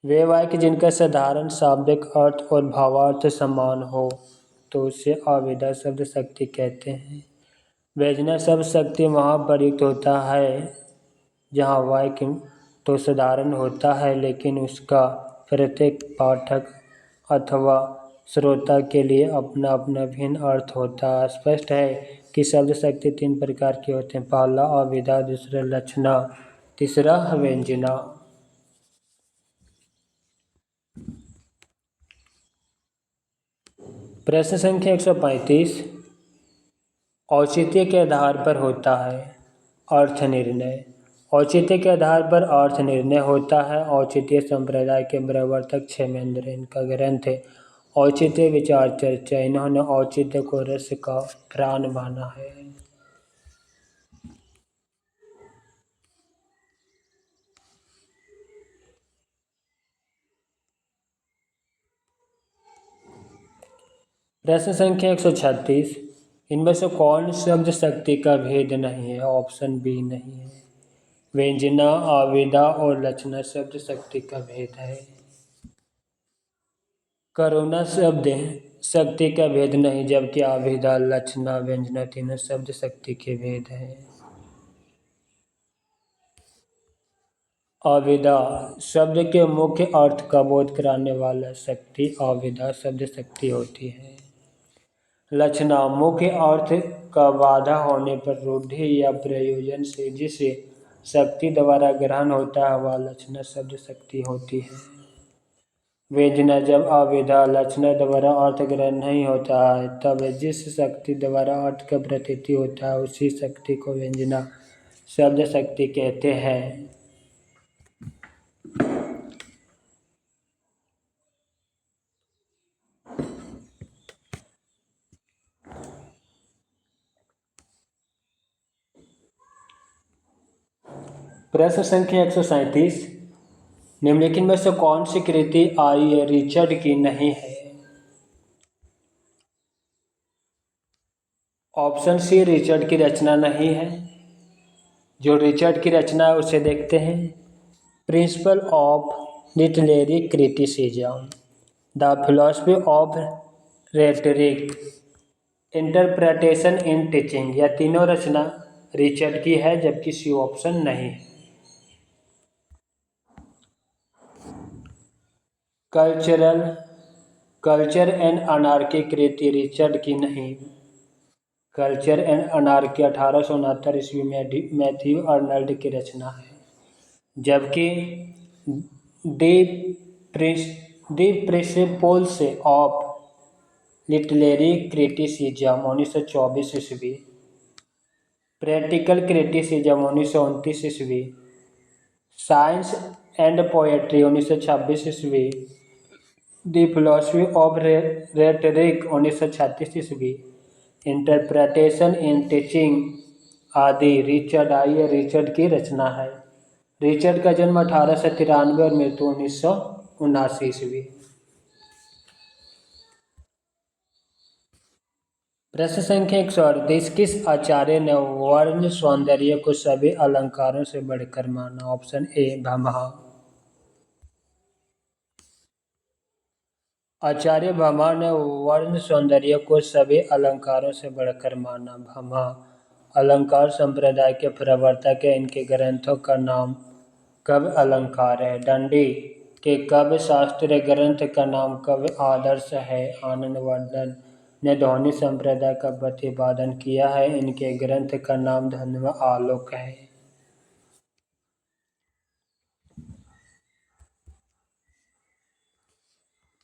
वे वाक्य जिनका साधारण शाब्दिक अर्थ और भावार्थ समान हो, तो उसे अविद्या शब्द शक्ति कहते हैं। व्यंजना शब्द शक्ति वहाँ प्रयुक्त होता है जहाँ वाक्य तो साधारण होता है, लेकिन उसका प्रत्येक पाठक अथवा श्रोता के लिए अपना अपना भिन्न अर्थ होता है। स्पष्ट है कि शब्द शक्ति 3 प्रकार के होते हैं, पहला अविद्या, दूसरा लक्षणा, तीसरा व्यंजना। प्रश्न संख्या 135। औचित्य के आधार पर होता है अर्थ निर्णय। औचित्य के आधार पर अर्थ निर्णय होता है। औचित्य संप्रदाय के प्रवर्तक क्षेमेंद्र, इनका ग्रंथ है औचित्य विचार चर्चा। इन्होंने औचित्य को रस का प्राण माना है। प्रश्न संख्या 136। इनमें से कौन शब्द शक्ति का भेद नहीं है? ऑप्शन बी नहीं है। व्यंजना, अविद्या और लक्षणा शब्द शक्ति का भेद है। करुणा शब्द शक्ति का भेद नहीं, जबकि अविद्या, लक्षणा, व्यंजना तीनों शब्द शक्ति के भेद है। अविद्या शब्द के मुख्य अर्थ का बोध कराने वाला शक्ति अविद्या शब्द शक्ति होती है। लक्षणा मुख्य अर्थ का बाधा होने पर रूढ़ि या प्रयोजन से जिसे शक्ति द्वारा ग्रहण होता है वह लक्षणा शब्द शक्ति होती है। व्यंजना जब अविधा लक्षणा द्वारा अर्थ ग्रहण नहीं होता है तब जिस शक्ति द्वारा अर्थ का प्रतीति होता है उसी शक्ति को व्यंजना शब्द शक्ति कहते हैं। प्रश्न संख्या 137 निम्नलिखित में से कौन सी कृति आई रिचर्ड की नहीं है? ऑप्शन सी रिचर्ड की रचना नहीं है। जो रिचर्ड की रचना है उसे देखते हैं। Principle of literary criticism, the philosophy of rhetoric, interpretation in teaching, यह तीनों रचना रिचर्ड की है जबकि सी ऑप्शन नहीं है। Culture and anarchy Kriti Richard की नहीं। कल्चर एंड अनार्की 1869 ईस्वी में मैथ्यू अर्नल्ड की रचना है जबकि दी प्रिंसिपल्स ऑफ लिटरेरी क्रिटिसिज्म 1924 ईस्वी, प्रैक्टिकल क्रिटिसिज्म 1929 ईस्वी, साइंस एंड पोएट्री 1926 ईस्वी, द फिलॉसफी ऑफ रेटरिक 1936 ईस्वी, इंटरप्रिटेशन इन टीचिंग आदि रिचर्ड की रचना है। रिचर्ड का जन्म 1893 और मृत्यु 1979 ईस्वी। प्रश्न संख्या 138 किस आचार्य ने वर्ण सौंदर्य को सभी अलंकारों से बढ़कर माना? Option A Bhamaha. आचार्य भामह ने वर्ण सौंदर्य को सभी अलंकारों से बढ़कर माना। भामह अलंकार संप्रदाय के प्रवर्तक है। इनके ग्रंथों का नाम काव्य अलंकार है। दंडी के काव्य शास्त्रीय ग्रंथ का नाम काव्य आदर्श है। आनंदवर्धन ने ध्वनि संप्रदाय का प्रतिपादन किया है। इनके ग्रंथ का नाम धन्व आलोक है।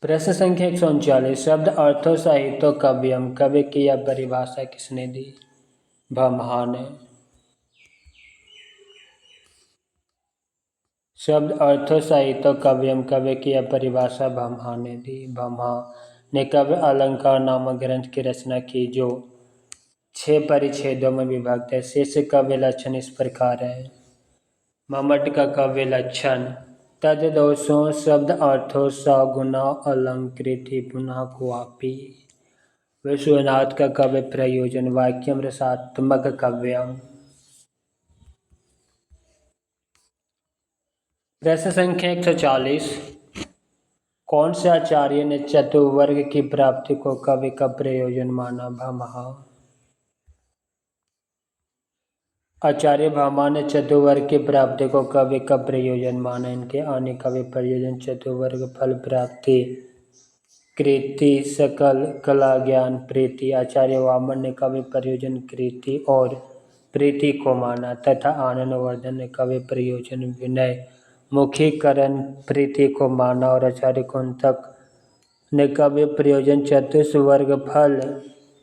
प्रश्न संख्या 139 शब्द अर्थो साहित्य काव्यम, कवि की यह परिभाषा किसने दी? भामह ने। शब्द अर्थो साहित्य काव्यम, कवि की यह परिभाषा भामह ने दी। भामह ने काव्य अलंकार नामक ग्रंथ की रचना की जो 6 परिच्छेदों में विभक्त है। शेष काव्य लक्षण इस प्रकार है। मम्मट का काव्य लक्षण तद दोषों शब्द अर्थों सगुणा अलंकृति पुनः क्वापि। विश्वनाथ का काव्य प्रयोजन वाक्यम रसात्मक काव्यम। प्रश्न संख्या 140 कौन से आचार्य ने चतुर्वर्ग की प्राप्ति को काव्य का प्रयोजन माना? भामह। आचार्य भामह ने चतुर्वर्ग की प्राप्ति को काव्य का प्रयोजन माना। इनके अन्य काव्य प्रयोजन चतुर्वर्ग फल प्राप्ति, कृति, सकल कला ज्ञान, प्रीति। आचार्य वामन ने काव्य प्रयोजन कृति और प्रीति को माना तथा आनंदवर्धन ने काव्य प्रयोजन विनय, मुखीकरण, प्रीति को माना और आचार्य कुंतक ने काव्य प्रयोजन चतुष्वर्ग फल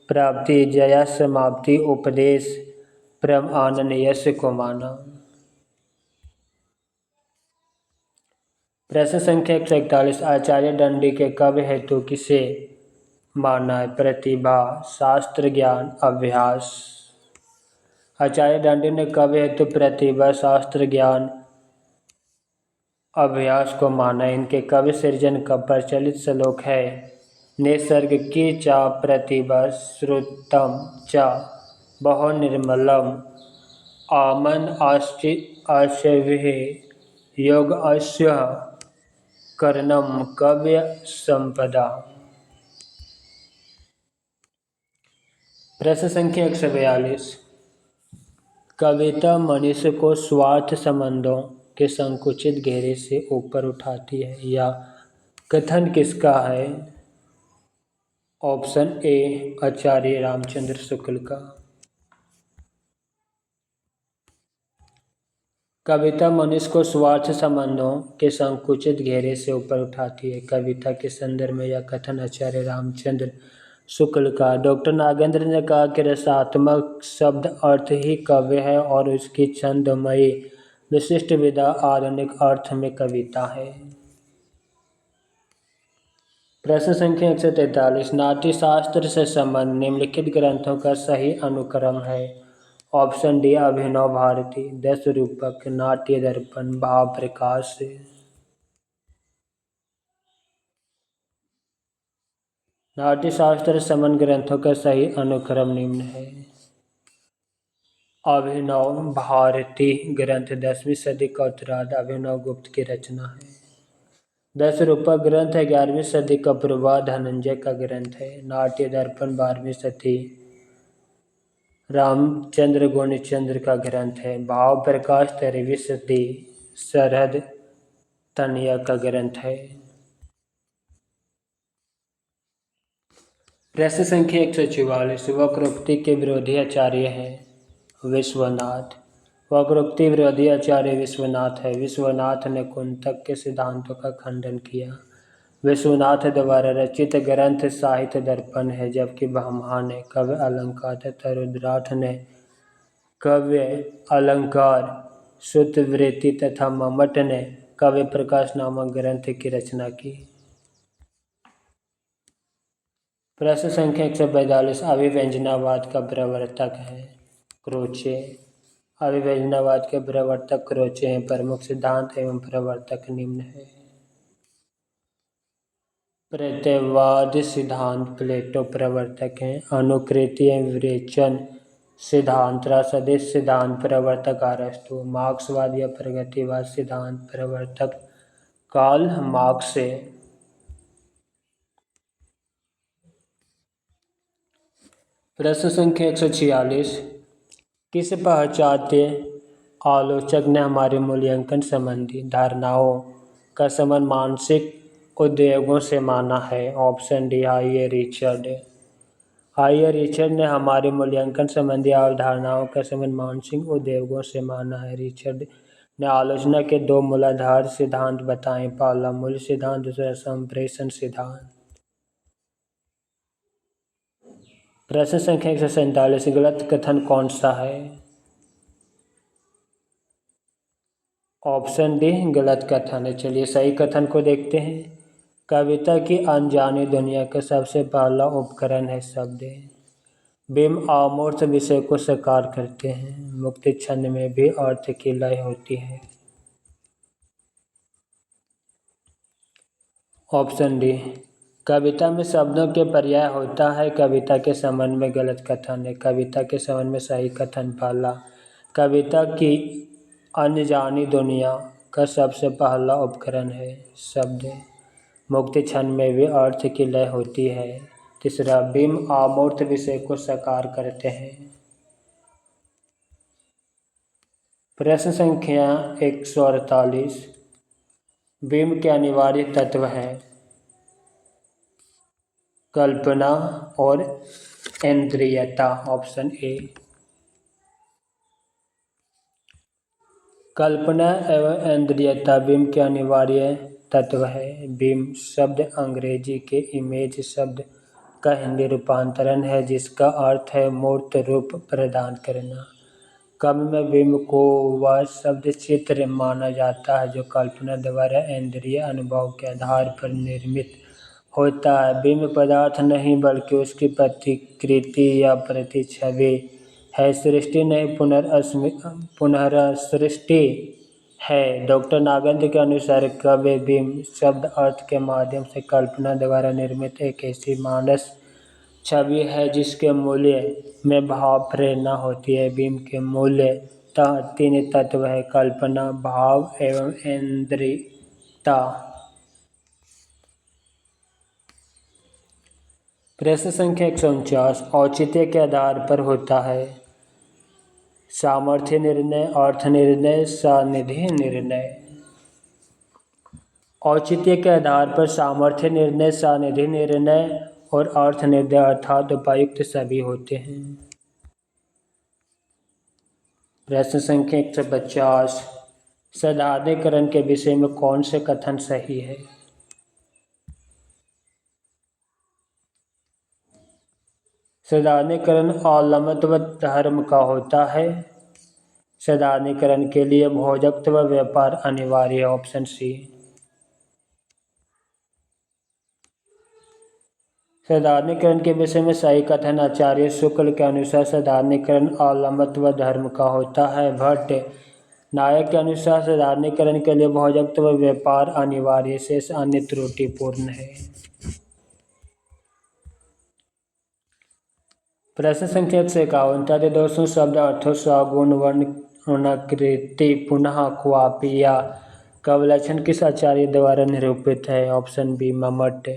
प्राप्ति, जया, समाप्ति, उपदेश, परम आनंद, यश को माना। प्रश्न संख्या 141 आचार्य दंडी के काव्य हेतु किसे माना है? प्रतिभा, शास्त्र ज्ञान, अभ्यास। आचार्य दंडी ने काव्य हेतु प्रतिभा, शास्त्र ज्ञान, अभ्यास को माना। इनके काव्य सृजन का प्रचलित श्लोक है निसर्ग की चा प्रतिभा श्रुतम चा बहु निर्मलम आमन आश्चर्य योग अश्य कर्णम काव्य संपदा। प्रश्न संख्या 142 कविता मनुष्य को स्वार्थ संबंधों के संकुचित घेरे से ऊपर उठाती है। यह कथन किसका है? ऑप्शन ए आचार्य रामचंद्र शुक्ल का। कविता मनुष्य को स्वार्थ संबंधों के संकुचित घेरे से ऊपर उठाती है। कविता के संदर्भ में यह कथन आचार्य रामचंद्र शुक्ल का। डॉक्टर नागेंद्र ने कहा कि रसात्मक शब्द अर्थ ही काव्य है और उसकी छंदमयी विशिष्ट विधा आधुनिक अर्थ में कविता है। प्रश्न संख्या 143। नाट्यशास्त्र से संबंध निम्नलिखित ग्रंथों का सही अनुक्रम है। ऑप्शन डी अभिनव भारती, दस रूपक, नाट्य दर्पण, भाव प्रकाश। नाट्यशास्त्र से संबंध ग्रंथों का सही अनुक्रम निम्न है। अभिनव भारती ग्रंथ 10वीं सदी का उत्तरार्ध अभिनव गुप्त की रचना है। दस रूपक ग्रंथ 11वीं सदी का पूर्वार्ध धनंजय का ग्रंथ है। नाट्य दर्पण 12वीं सदी रामचंद्र गोनीचंद्र का ग्रंथ है। भाव प्रकाश 13वीं सदी सरहद तनिया का ग्रंथ है। प्रश्न संख्या 144। वक्रोक्ति के विरोधी आचार्य हैं विश्वनाथ। वक्रोक्ति विरोधी आचार्य विश्वनाथ है। विश्वनाथ ने कुंतक के सिद्धांतों का खंडन किया। विश्वनाथ द्वारा रचित ग्रंथ साहित्य दर्पण है, जबकि ब्रह्मा ने काव्य अलंकार तथा रुद्राठ ने काव्य अलंकार श्रुतवृत्ति तथा मम्मट ने काव्य प्रकाश नामक ग्रंथ की रचना की। प्रश्न संख्या 145। अभिव्यंजनावाद का प्रवर्तक है क्रोचे। अभिव्यंजनावाद के प्रवर्तक क्रोचे हैं। प्रमुख सिद्धांत एवं प्रवर्तक निम्न है। प्रत्ययवाद सिद्धांत प्लेटो प्रवर्तक हैं। अनुकृति एवं विवेचन सिद्धांत सदिश सिद्धांत प्रवर्तक अरस्तु। मार्क्सवाद या प्रगतिवाद सिद्धांत प्रवर्तक कार्ल मार्क्स। प्रश्न संख्या 146। किस पाश्चात्य आलोचक ने हमारे मूल्यांकन संबंधी धारणाओं का संबंध मानसिक उद्योगों से माना है। ऑप्शन डी हायर रिचर्ड। हायर रिचर्ड ने हमारे मूल्यांकन संबंधी अवधारणाओं का संबंध मानसिक उद्योगों से माना है। रिचर्ड ने आलोचना के दो मूलाधार सिद्धांत बताए, पहला मूल सिद्धांत, दूसरा संप्रेषण सिद्धांत। प्रश्न संख्या 147। गलत कथन कौन सा है। ऑप्शन डी गलत कथन है। चलिए सही कथन को देखते हैं। कविता की अनजानी दुनिया का सबसे पहला उपकरण है शब्द। बिंब अमूर्त विषय को साकार करते हैं। मुक्ति छंद में भी अर्थ की लय होती है। ऑप्शन डी कविता में शब्दों के पर्याय होता है। कविता के संबंध में गलत कथन है। कविता के संबंध में सही कथन पहला, कविता की अनजानी दुनिया का सबसे पहला उपकरण है शब्द। मुक्ति छंद में भी अर्थ की लय होती है। तीसरा, बिंब अमूर्त विषय को साकार करते हैं। प्रश्न संख्या 148। बिंब के अनिवार्य तत्व हैं कल्पना और इंद्रियता। Option A. कल्पना एवं इंद्रियता बिंब के अनिवार्य तत्व है। बिंब शब्द अंग्रेजी के इमेज शब्द का हिंदी रूपांतरण है, जिसका अर्थ है मूर्त रूप प्रदान करना। काव्य में बिंब को वह शब्द चित्र माना जाता है जो कल्पना द्वारा इंद्रिय अनुभव के आधार पर निर्मित होता है। बिंब पदार्थ नहीं बल्कि उसकी प्रतिकृति या प्रतिछवि है, सृष्टि नहीं पुनर्सृष्टि है। डॉक्टर नागेंद्र के अनुसार काव्य बिंब शब्द अर्थ के माध्यम से कल्पना द्वारा निर्मित एक ऐसी मानस छवि है जिसके मूल्य में भाव प्रेरणा होती है। बिंब के मूलतः तीन तत्व है, कल्पना, भाव एवं इंद्रियता। प्रश्न संख्या 149। औचित्य के आधार पर होता है सामर्थ्य निर्णय, अर्थ निर्णय, सानिध्य निर्णय। औचित्य के आधार पर सामर्थ्य निर्णय, सानिध्य निर्णय और अर्थनिर्दय अर्थात उपयुक्त सभी होते हैं। प्रश्न संख्या 150 साधारणीकरण के विषय में कौन से कथन सही है? साधारणीकरण आलमत्व धर्म का होता है। साधारणीकरण के लिए भोजकत्व व्यापार अनिवार्य है। ऑप्शन सी। साधारणीकरण के विषय में सही कथन आचार्य शुक्ल के अनुसार साधारणीकरण आलमत्व धर्म का होता है। भट्ट नायक के अनुसार साधारणीकरण के लिए भोजकत्व व्यापार अनिवार्य, शेष अन्य त्रुटिपूर्ण है। प्रश्न संख्या 151 तद दोषों शब्द अर्थों सगुण वर्णकृति पुनः क्वापि या कवलक्षण किस आचार्य द्वारा निरूपित है? Option B Mammata.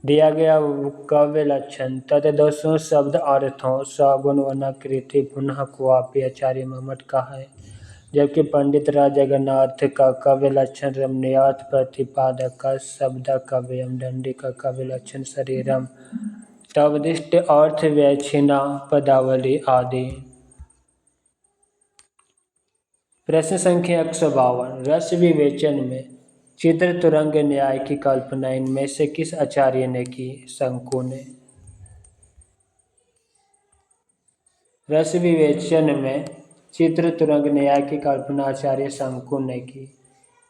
दिया गया काव्य लक्षण तद दोषों शब्द अर्थों सगुण वर्णकृति पुनः क्वापि आचार्य मम्मट का है, जबकि पंडित राज जगन्नाथ का काव्य लक्षण रमणीयार्थ प्रतिपादक का शब्द काव्यम दंडी का काव्य लक्षण शरीरम तवदिष्ट अर्थ व्याख्याना पदावली आदि। प्रश्न संख्या 152 रस विवेचन में चित्र तुरंग न्याय की कल्पना इनमें से किस आचार्य ने की? शंकु ने। रस विवेचन में चित्र तुरंग न्याय की कल्पना आचार्य शंकु ने की,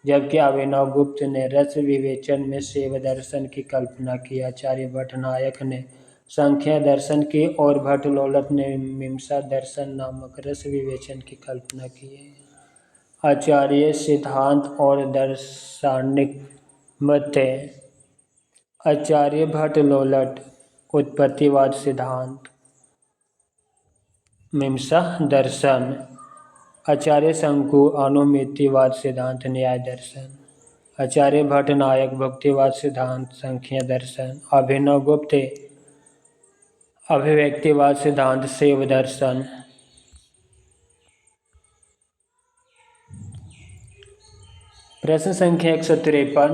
जबकि अभिनव गुप्त ने रस विवेचन में शैव दर्शन की कल्पना की। आचार्य भट्टनायक ने सांख्य दर्शन की और भट्टलोलट ने मीमांसा दर्शन नामक रस विवेचन की कल्पना की है। आचार्य सिद्धांत और दार्शनिक मत है। आचार्य भट्टलोलट उत्पत्तिवाद सिद्धांत मीमांसा दर्शन, आचार्य शंकु अनुमितिवाद सिद्धांत न्याय दर्शन, आचार्य भट्टनायक भुक्तिवाद सिद्धांत सांख्य दर्शन, अभिनव गुप्त अभिव्यक्तिवाद सिद्धांत शैव दर्शन। प्रश्न संख्या 153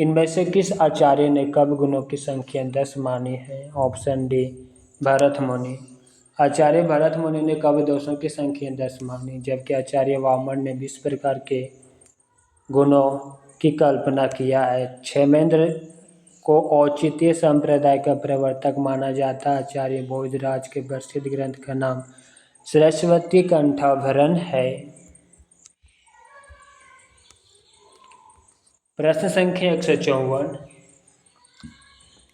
इनमें से किस आचार्य ने कवि गुणों की संख्या 10 मानी है? ऑप्शन डी भरत मुनि। आचार्य भरत मुनि ने कवि दोषों की संख्या 10 मानी, जबकि आचार्य वामन ने 20 प्रकार के गुणों की कल्पना किया है। क्षेमेंद्र को औचित्य संप्रदाय का प्रवर्तक माना जाता है। आचार्य भोजराज के प्रसिद्ध ग्रंथ का नाम सरस्वती कंठाभरण है। प्रश्न संख्या 154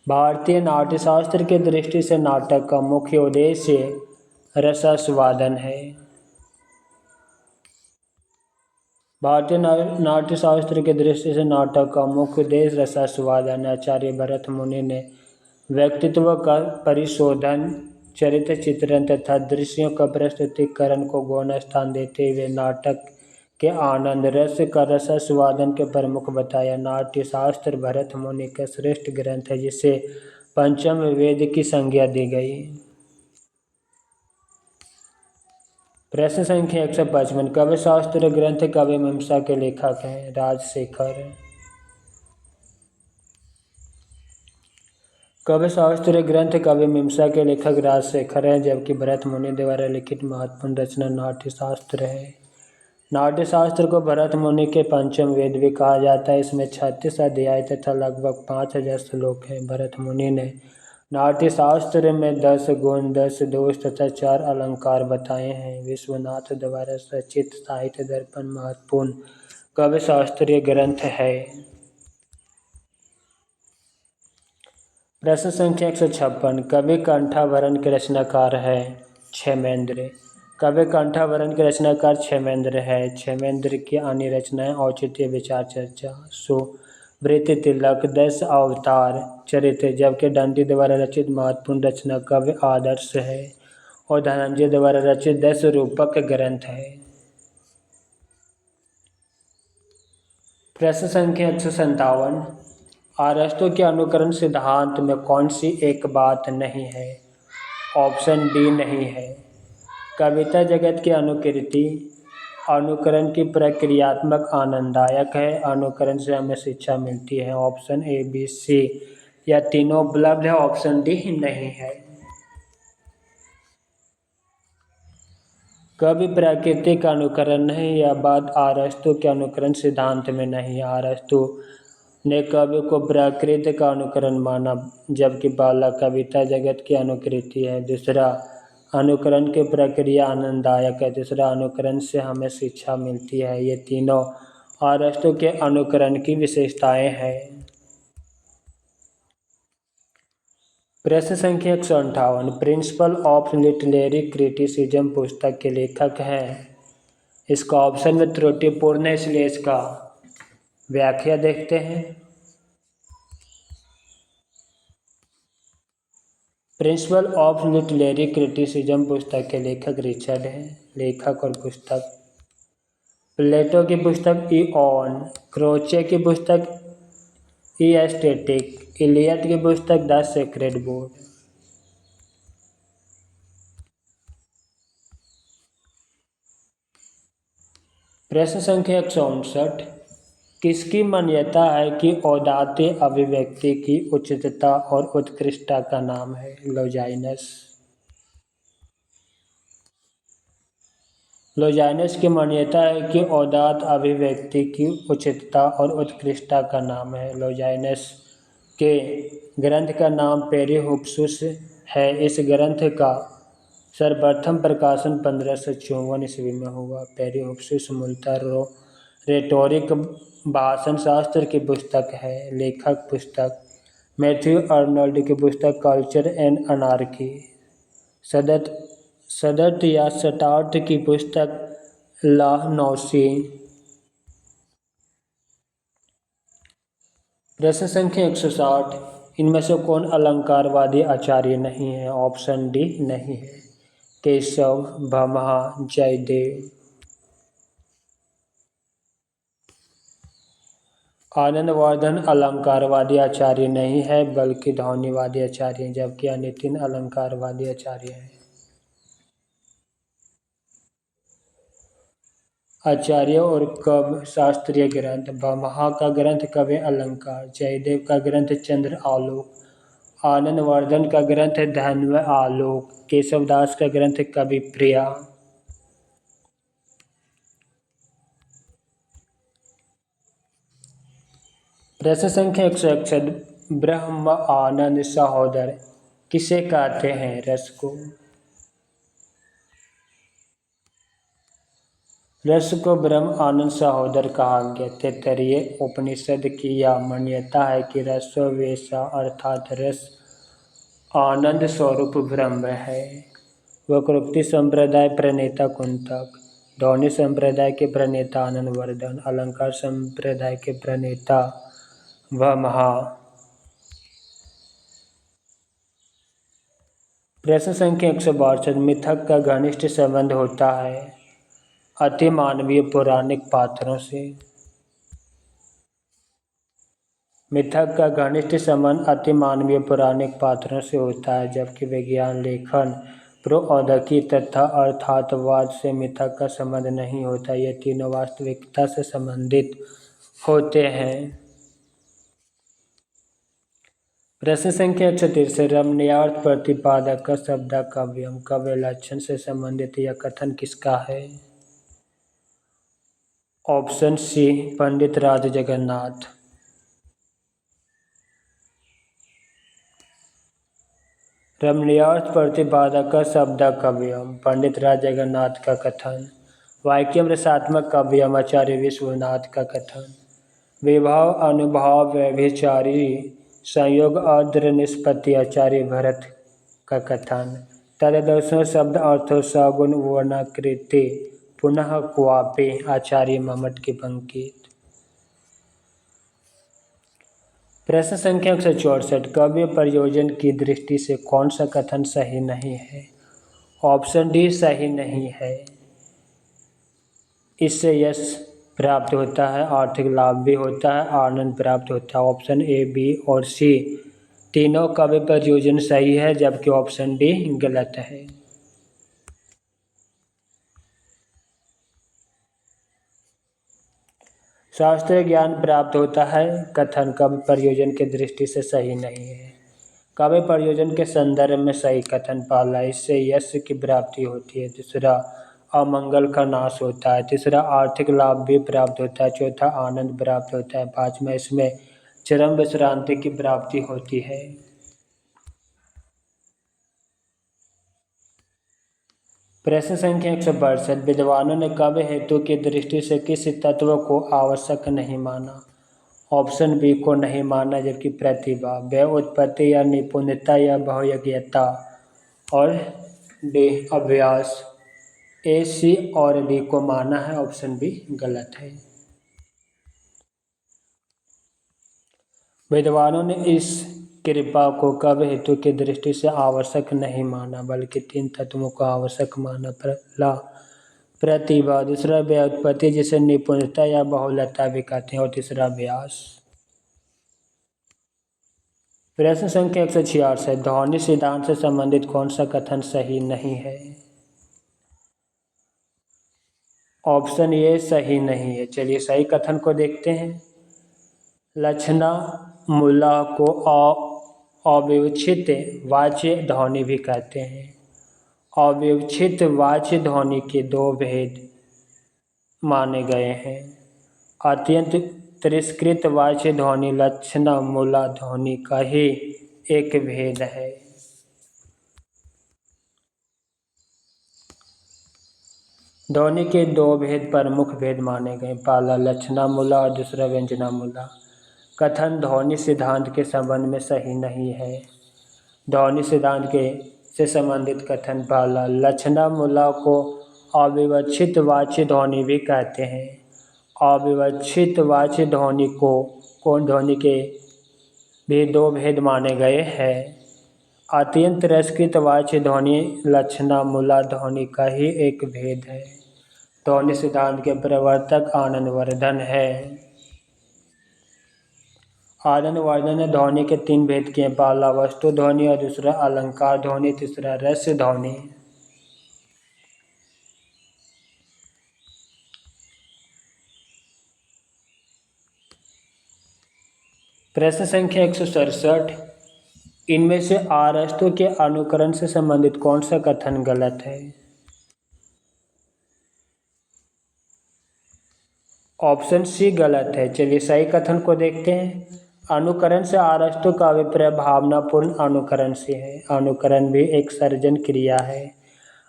भारतीय नाट्यशास्त्र की दृष्टि से नाटक का मुख्य उद्देश्य रसास्वादन है। भारतीय नाट्यशास्त्र की दृष्टि से नाटक का मुख्य उद्देश्य रसास्वादन। आचार्य भरत मुनि ने व्यक्तित्व का परिशोधन, चरित्र चित्रण तथा दृश्यों का प्रस्तुतिकरण को गौण स्थान देते हुए नाटक के आनंद रस का रसास्वादन के प्रमुख बताया। नाट्यशास्त्र भरत मुनि का श्रेष्ठ ग्रंथ है, जिसे पंचम वेद की संज्ञा दी गई। प्रश्न संख्या 155 काव्य शास्त्र ग्रंथ काव्य मीमांसा के लेखक हैं? राजशेखर। काव्य शास्त्र ग्रंथ काव्य मीमांसा के लेखक राजशेखर हैं, जबकि भरत मुनि द्वारा लिखित महत्वपूर्ण रचना नाट्यशास्त्र है। नाट्यशास्त्र को भरत मुनि के पंचम वेद भी कहा जाता है। इसमें 36 अध्याय तथा लगभग 5000 श्लोक हैं। भरत मुनि ने नाट्यशास्त्र में 10 गुण, 10 दोष तथा 4 अलंकार बताए हैं। विश्वनाथ द्वारा रचित साहित्य दर्पण महत्वपूर्ण काव्य शास्त्रीय ग्रंथ है। प्रश्न संख्या 156 कवि कंठाभरण के रचनाकार है? क्षेमेंद्र। काव्य कंठाभरण के रचनाकार क्षेमेंद्र है। क्षेमेंद्र की अन्य रचनाएं औचित्य विचार चर्चा, सुवृत्ति तिलक, 10 अवतार चरित्र, जबकि दंडी द्वारा रचित महत्वपूर्ण रचना काव्य आदर्श है और धनंजय द्वारा रचित 10 रूपक ग्रंथ है। प्रश्न संख्या 157 अरस्तु के अनुकरण सिद्धांत में कौन सी एक बात नहीं है? ऑप्शन डी नहीं है। कविता जगत की अनुकृति, अनुकरण की प्रक्रियात्मक आनंददायक है। अनुकरण से हमें शिक्षा मिलती है। ऑप्शन ए, बी, सी या तीनों उपलब्ध है। ऑप्शन डी नहीं है। कभी प्राकृतिक अनुकरण नहीं, यह बात अरस्तु के अनुकरण सिद्धांत में नहीं। अरस्तु ने कवि को प्राकृतिक का अनुकरण माना, जबकि बाला कविता जगत की अनुकृति है। दूसरा, अनुकरण की प्रक्रिया आनंददायक है। तीसरा, अनुकरण से हमें शिक्षा मिलती है। ये तीनों अरस्तु के अनुकरण की विशेषताएं हैं। प्रश्न संख्या 158, प्रिंसिपल ऑफ लिटरेरी क्रिटिसिज्म पुस्तक के लेखक हैं। इसका ऑप्शन में त्रुटिपूर्ण है, इसलिए इसका व्याख्या देखते हैं। प्रिंसिपल ऑफ लिटरेरी क्रिटिसिज्म पुस्तक के लेखक रिचर्ड हैं। लेखक और पुस्तक प्लेटो की पुस्तक इओन, क्रोचे की पुस्तक ई एस्थेटिक, इलियट की पुस्तक द सेक्रेड बोर्ड। प्रश्न संख्या 159, किसकी मान्यता है कि औदात्य अभिव्यक्ति की उचितता और उत्कृष्टता का नाम है? लोजाइनस। लोजाइनस की मान्यता है कि औदात अभिव्यक्ति की उचितता और उत्कृष्टता का नाम है। लोजाइनस के ग्रंथ का नाम पेरिहुपसुस है। इस ग्रंथ का सर्वप्रथम प्रकाशन 1554 ईस्वी में हुआ। पेरिहुपसुस मूलतः रेटोरिक भाषण शास्त्र की पुस्तक है। लेखक पुस्तक मैथ्यू अर्नल्ड की पुस्तक कल्चर एंड अनार्की। सदर्थ या सटार्थ की पुस्तक ला नौसी। प्रश्न संख्या 160, इनमें से कौन अलंकारवादी आचार्य नहीं है? ऑप्शन डी नहीं है। केशव, भामह, जयदेव। आनंदवर्धन अलंकारवादी आचार्य नहीं है, बल्कि ध्वनिवादी आचार्य हैं, जबकि अन्य तीन अलंकारवादी आचार्य हैं। आचार्य और कवि शास्त्रीय ग्रंथ, भामह का ग्रंथ कवि अलंकार, जयदेव का ग्रंथ चंद्र आलोक, आनंदवर्धन का ग्रंथ धन्व आलोक, केशवदास का ग्रंथ कवि प्रिया। प्रश्न संख्या 161, ब्रह्म आनंद सहोदर किसे कहते हैं? रस को। रस को ब्रह्म आनंद सहोदर कहा गया। तैत्तरीय उपनिषद की यह मान्यता है कि रसो वेशा अर्थात रस आनंद स्वरूप ब्रह्म है। वक्रोक्ति संप्रदाय प्रणेता कुंतक, ध्वनि संप्रदाय के प्रणेता आनंदवर्धन, अलंकार संप्रदाय के प्रणेता भामह। प्रश्न संख्या 162, मिथक का घनिष्ठ संबंध होता है अतिमानवीय पौराणिक पात्रों से। मिथक का घनिष्ठ संबंध अतिमानवीय पौराणिक पात्रों से होता है, जबकि विज्ञान, लेखन, प्रौद्योगिकी तथा अर्थातवाद से मिथक का संबंध नहीं होता। ये तीनों वास्तविकता से संबंधित होते हैं। प्रश्न संख्या 163, रमणीयार्थ प्रतिपादक का शब्दाकव्यम काव्य लक्षण से संबंधित यह कथन किसका है? ऑप्शन सी, पंडित राज जगन्नाथ। रमणीयार्थ प्रतिपादक का शब्दाकव्यम पंडित राज जगन्नाथ का कथन। वाक्यम रसात्मक काव्यम आचार्य विश्वनाथ का कथन। विभाव अनुभाव व्यभिचारी संयोग अद्र निष्पत्ति आचार्य भरत का कथन। तददर्शन शब्द अर्थो सगुण वर्णाकृति पुनः क्वापे आचार्य मम्मट की पंक्ति। प्रश्न संख्या 164, काव्य प्रयोजन की दृष्टि से कौन सा कथन सही नहीं है? ऑप्शन डी सही नहीं है। इससे यश प्राप्त होता है, आर्थिक लाभ भी होता है, आनंद प्राप्त होता है। ऑप्शन ए, बी और सी तीनों काव्य प्रयोजन सही है, जबकि ऑप्शन डी गलत है। शास्त्रीय ज्ञान प्राप्त होता है। कथन कवि प्रयोजन के दृष्टि से सही नहीं है। कवि प्रयोजन के संदर्भ में सही कथन पहला, इससे यश की प्राप्ति होती है। दूसरा, अमंगल का नाश होता है। तीसरा, आर्थिक लाभ भी प्राप्त होता है। चौथा, आनंद प्राप्त होता है। पांचवा, इसमें चरम विश्रांति की प्राप्ति होती है। प्रश्न संख्या 162, विद्वानों ने कवि हेतु की दृष्टि से किस तत्व को आवश्यक नहीं माना? ऑप्शन बी को नहीं माना, जबकि प्रतिभा, व्युत्पत्ति या निपुणता या बहुयोग्यता, और डी अभ्यास। ए, सी और डी को माना है, ऑप्शन बी गलत है। विद्वानों ने इस कृपा को कवि हेतु की दृष्टि से आवश्यक नहीं माना, बल्कि 3 तत्वों को आवश्यक माना। पहला प्रतिभा, दूसरा व्युत्पत्ति जिसे निपुणता या बहुलता भी कहते हैं, और तीसरा अभ्यास। प्रश्न संख्या 166, ध्वनि सिद्धांत से संबंधित कौन सा कथन सही नहीं है? ऑप्शन ए सही नहीं है। चलिए सही कथन को देखते हैं। लक्षणा मूलः को अविवक्षित वाच्य ध्वनि भी कहते हैं। अविवक्षित वाच्य ध्वनि के 2 भेद माने गए हैं। अत्यंत तिरस्कृत वाच्य ध्वनि लक्षणा मूला ध्वनि का ही एक भेद है। ध्वनि के 2 भेद प्रमुख भेद माने गए, पहला लक्षणा मूला और दूसरा व्यंजना मूला। कथन ध्वनि सिद्धांत के संबंध में सही नहीं है। ध्वनि सिद्धांत के से संबंधित कथन पहला, लक्षणा मूला को अविवक्षित वाच्य ध्वनि भी कहते हैं। अविवक्षित वाच्य ध्वनि को ध्वनि के भी 2 भेद माने गए हैं। अत्यंत तिरस्कृत वाच्य ध्वनि लक्षणा मूला ध्वनि का ही एक भेद है। ध्वनि सिद्धांत के प्रवर्तक आनंदवर्धन है। आनंदवर्धन ने ध्वनि के 3 भेद किए, पहला वस्तु ध्वनि और दूसरा अलंकार ध्वनि, तीसरा रस ध्वनि। प्रश्न संख्या 167, इनमें से आरस्तु के अनुकरण से संबंधित कौन सा कथन गलत है? ऑप्शन सी गलत है। चलिए सही कथन को देखते हैं। अनुकरण से आरस्तु का अभिप्राय भावनापूर्ण अनुकरण से है। अनुकरण भी एक सर्जन क्रिया है।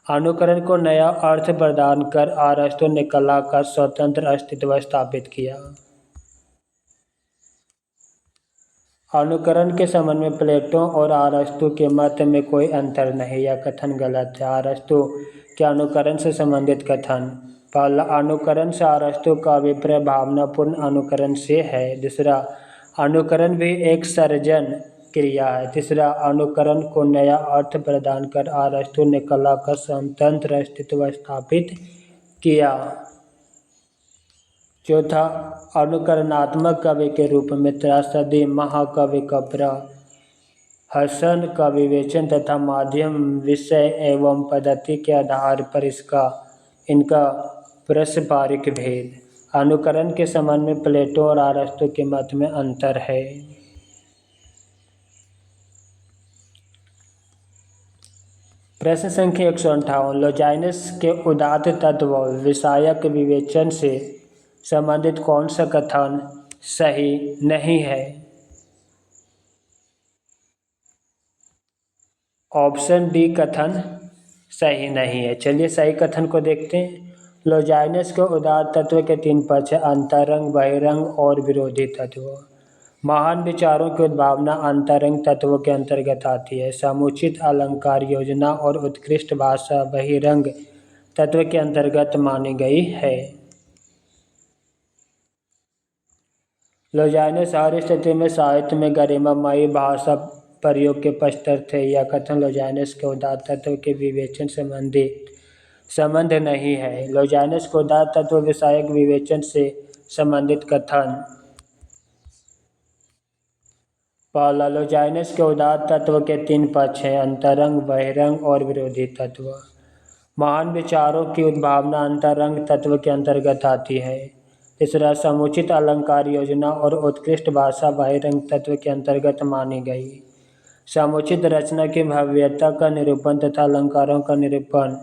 अनुकरण को नया अर्थ प्रदान कर अरस्तु ने कला का स्वतंत्र अस्तित्व स्थापित किया। अनुकरण के संबंध में प्लेटो और अरस्तु के मत में कोई अंतर नहीं, यह कथन गलत है। अरस्तु के अनुकरण से संबंधित कथन, पहला अनुकरण से अरस्तु का अभिप्राय भावनापूर्ण अनुकरण से है। दूसरा, अनुकरण भी एक सर्जन क्रिया है। तीसरा, अनुकरण को नया अर्थ प्रदान कर अरस्तु ने कला का स्वतंत्र अस्तित्व स्थापित किया। चौथा, अनुकरणात्मक कवि के रूप में त्रासदी महाकवि का प्रहसन का विवेचन तथा माध्यम, विषय एवं पद्धति के आधार पर इनका पारस्परिक भेद। अनुकरण के संबंध में प्लेटो और अरस्तु के मत में अंतर है। प्रश्न संख्या 158, लोजाइनस के उदात्त तत्व विषयक विवेचन से संबंधित कौन सा कथन सही नहीं है? ऑप्शन डी कथन सही नहीं है। चलिए सही कथन को देखते हैं। लोजाइनस के उदात्त तत्व के 3 पक्ष हैं, अंतरंग, बहिरंग और विरोधी तत्व। महान विचारों की उद्भावना अंतरंग तत्वों के अंतर्गत आती है। समुचित अलंकार योजना और उत्कृष्ट भाषा बहिरंग तत्व के अंतर्गत मानी गई है। लोजाइनस हर स्थिति में साहित्य में गरिमामयी भाषा प्रयोग के पक्षधर थे। यह कथन लोजाइनस के उदात्त तत्व के विवेचन संबंध नहीं है। लोजाइनस के उदात्त तत्व विषयक विवेचन से संबंधित कथन, पहला, लोजाइनस के उदात्त तत्व के 3 पक्ष हैं, अंतरंग, बहिरंग और विरोधी तत्व। महान विचारों की उद्भावना अंतरंग तत्व के अंतर्गत आती है। तीसरा, समुचित अलंकार योजना और उत्कृष्ट भाषा बहिरंग तत्व के अंतर्गत मानी गई। समुचित रचना की भव्यता का निरूपण तथा अलंकारों का निरूपण,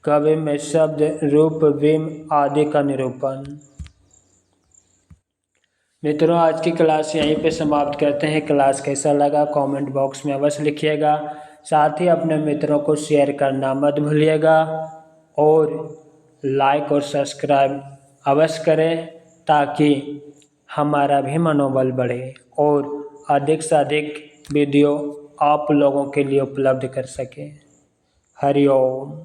काव्य में शब्द, रूप, विम आदि का निरूपण। मित्रों, आज की क्लास यहीं पे समाप्त करते हैं। क्लास कैसा लगा कमेंट बॉक्स में अवश्य लिखिएगा। साथ ही अपने मित्रों को शेयर करना मत भूलिएगा और लाइक और सब्सक्राइब अवश्य करें ताकि हमारा भी मनोबल बढ़े और अधिक से अधिक वीडियो आप लोगों के लिए उपलब्ध कर सकें। हरि ओम।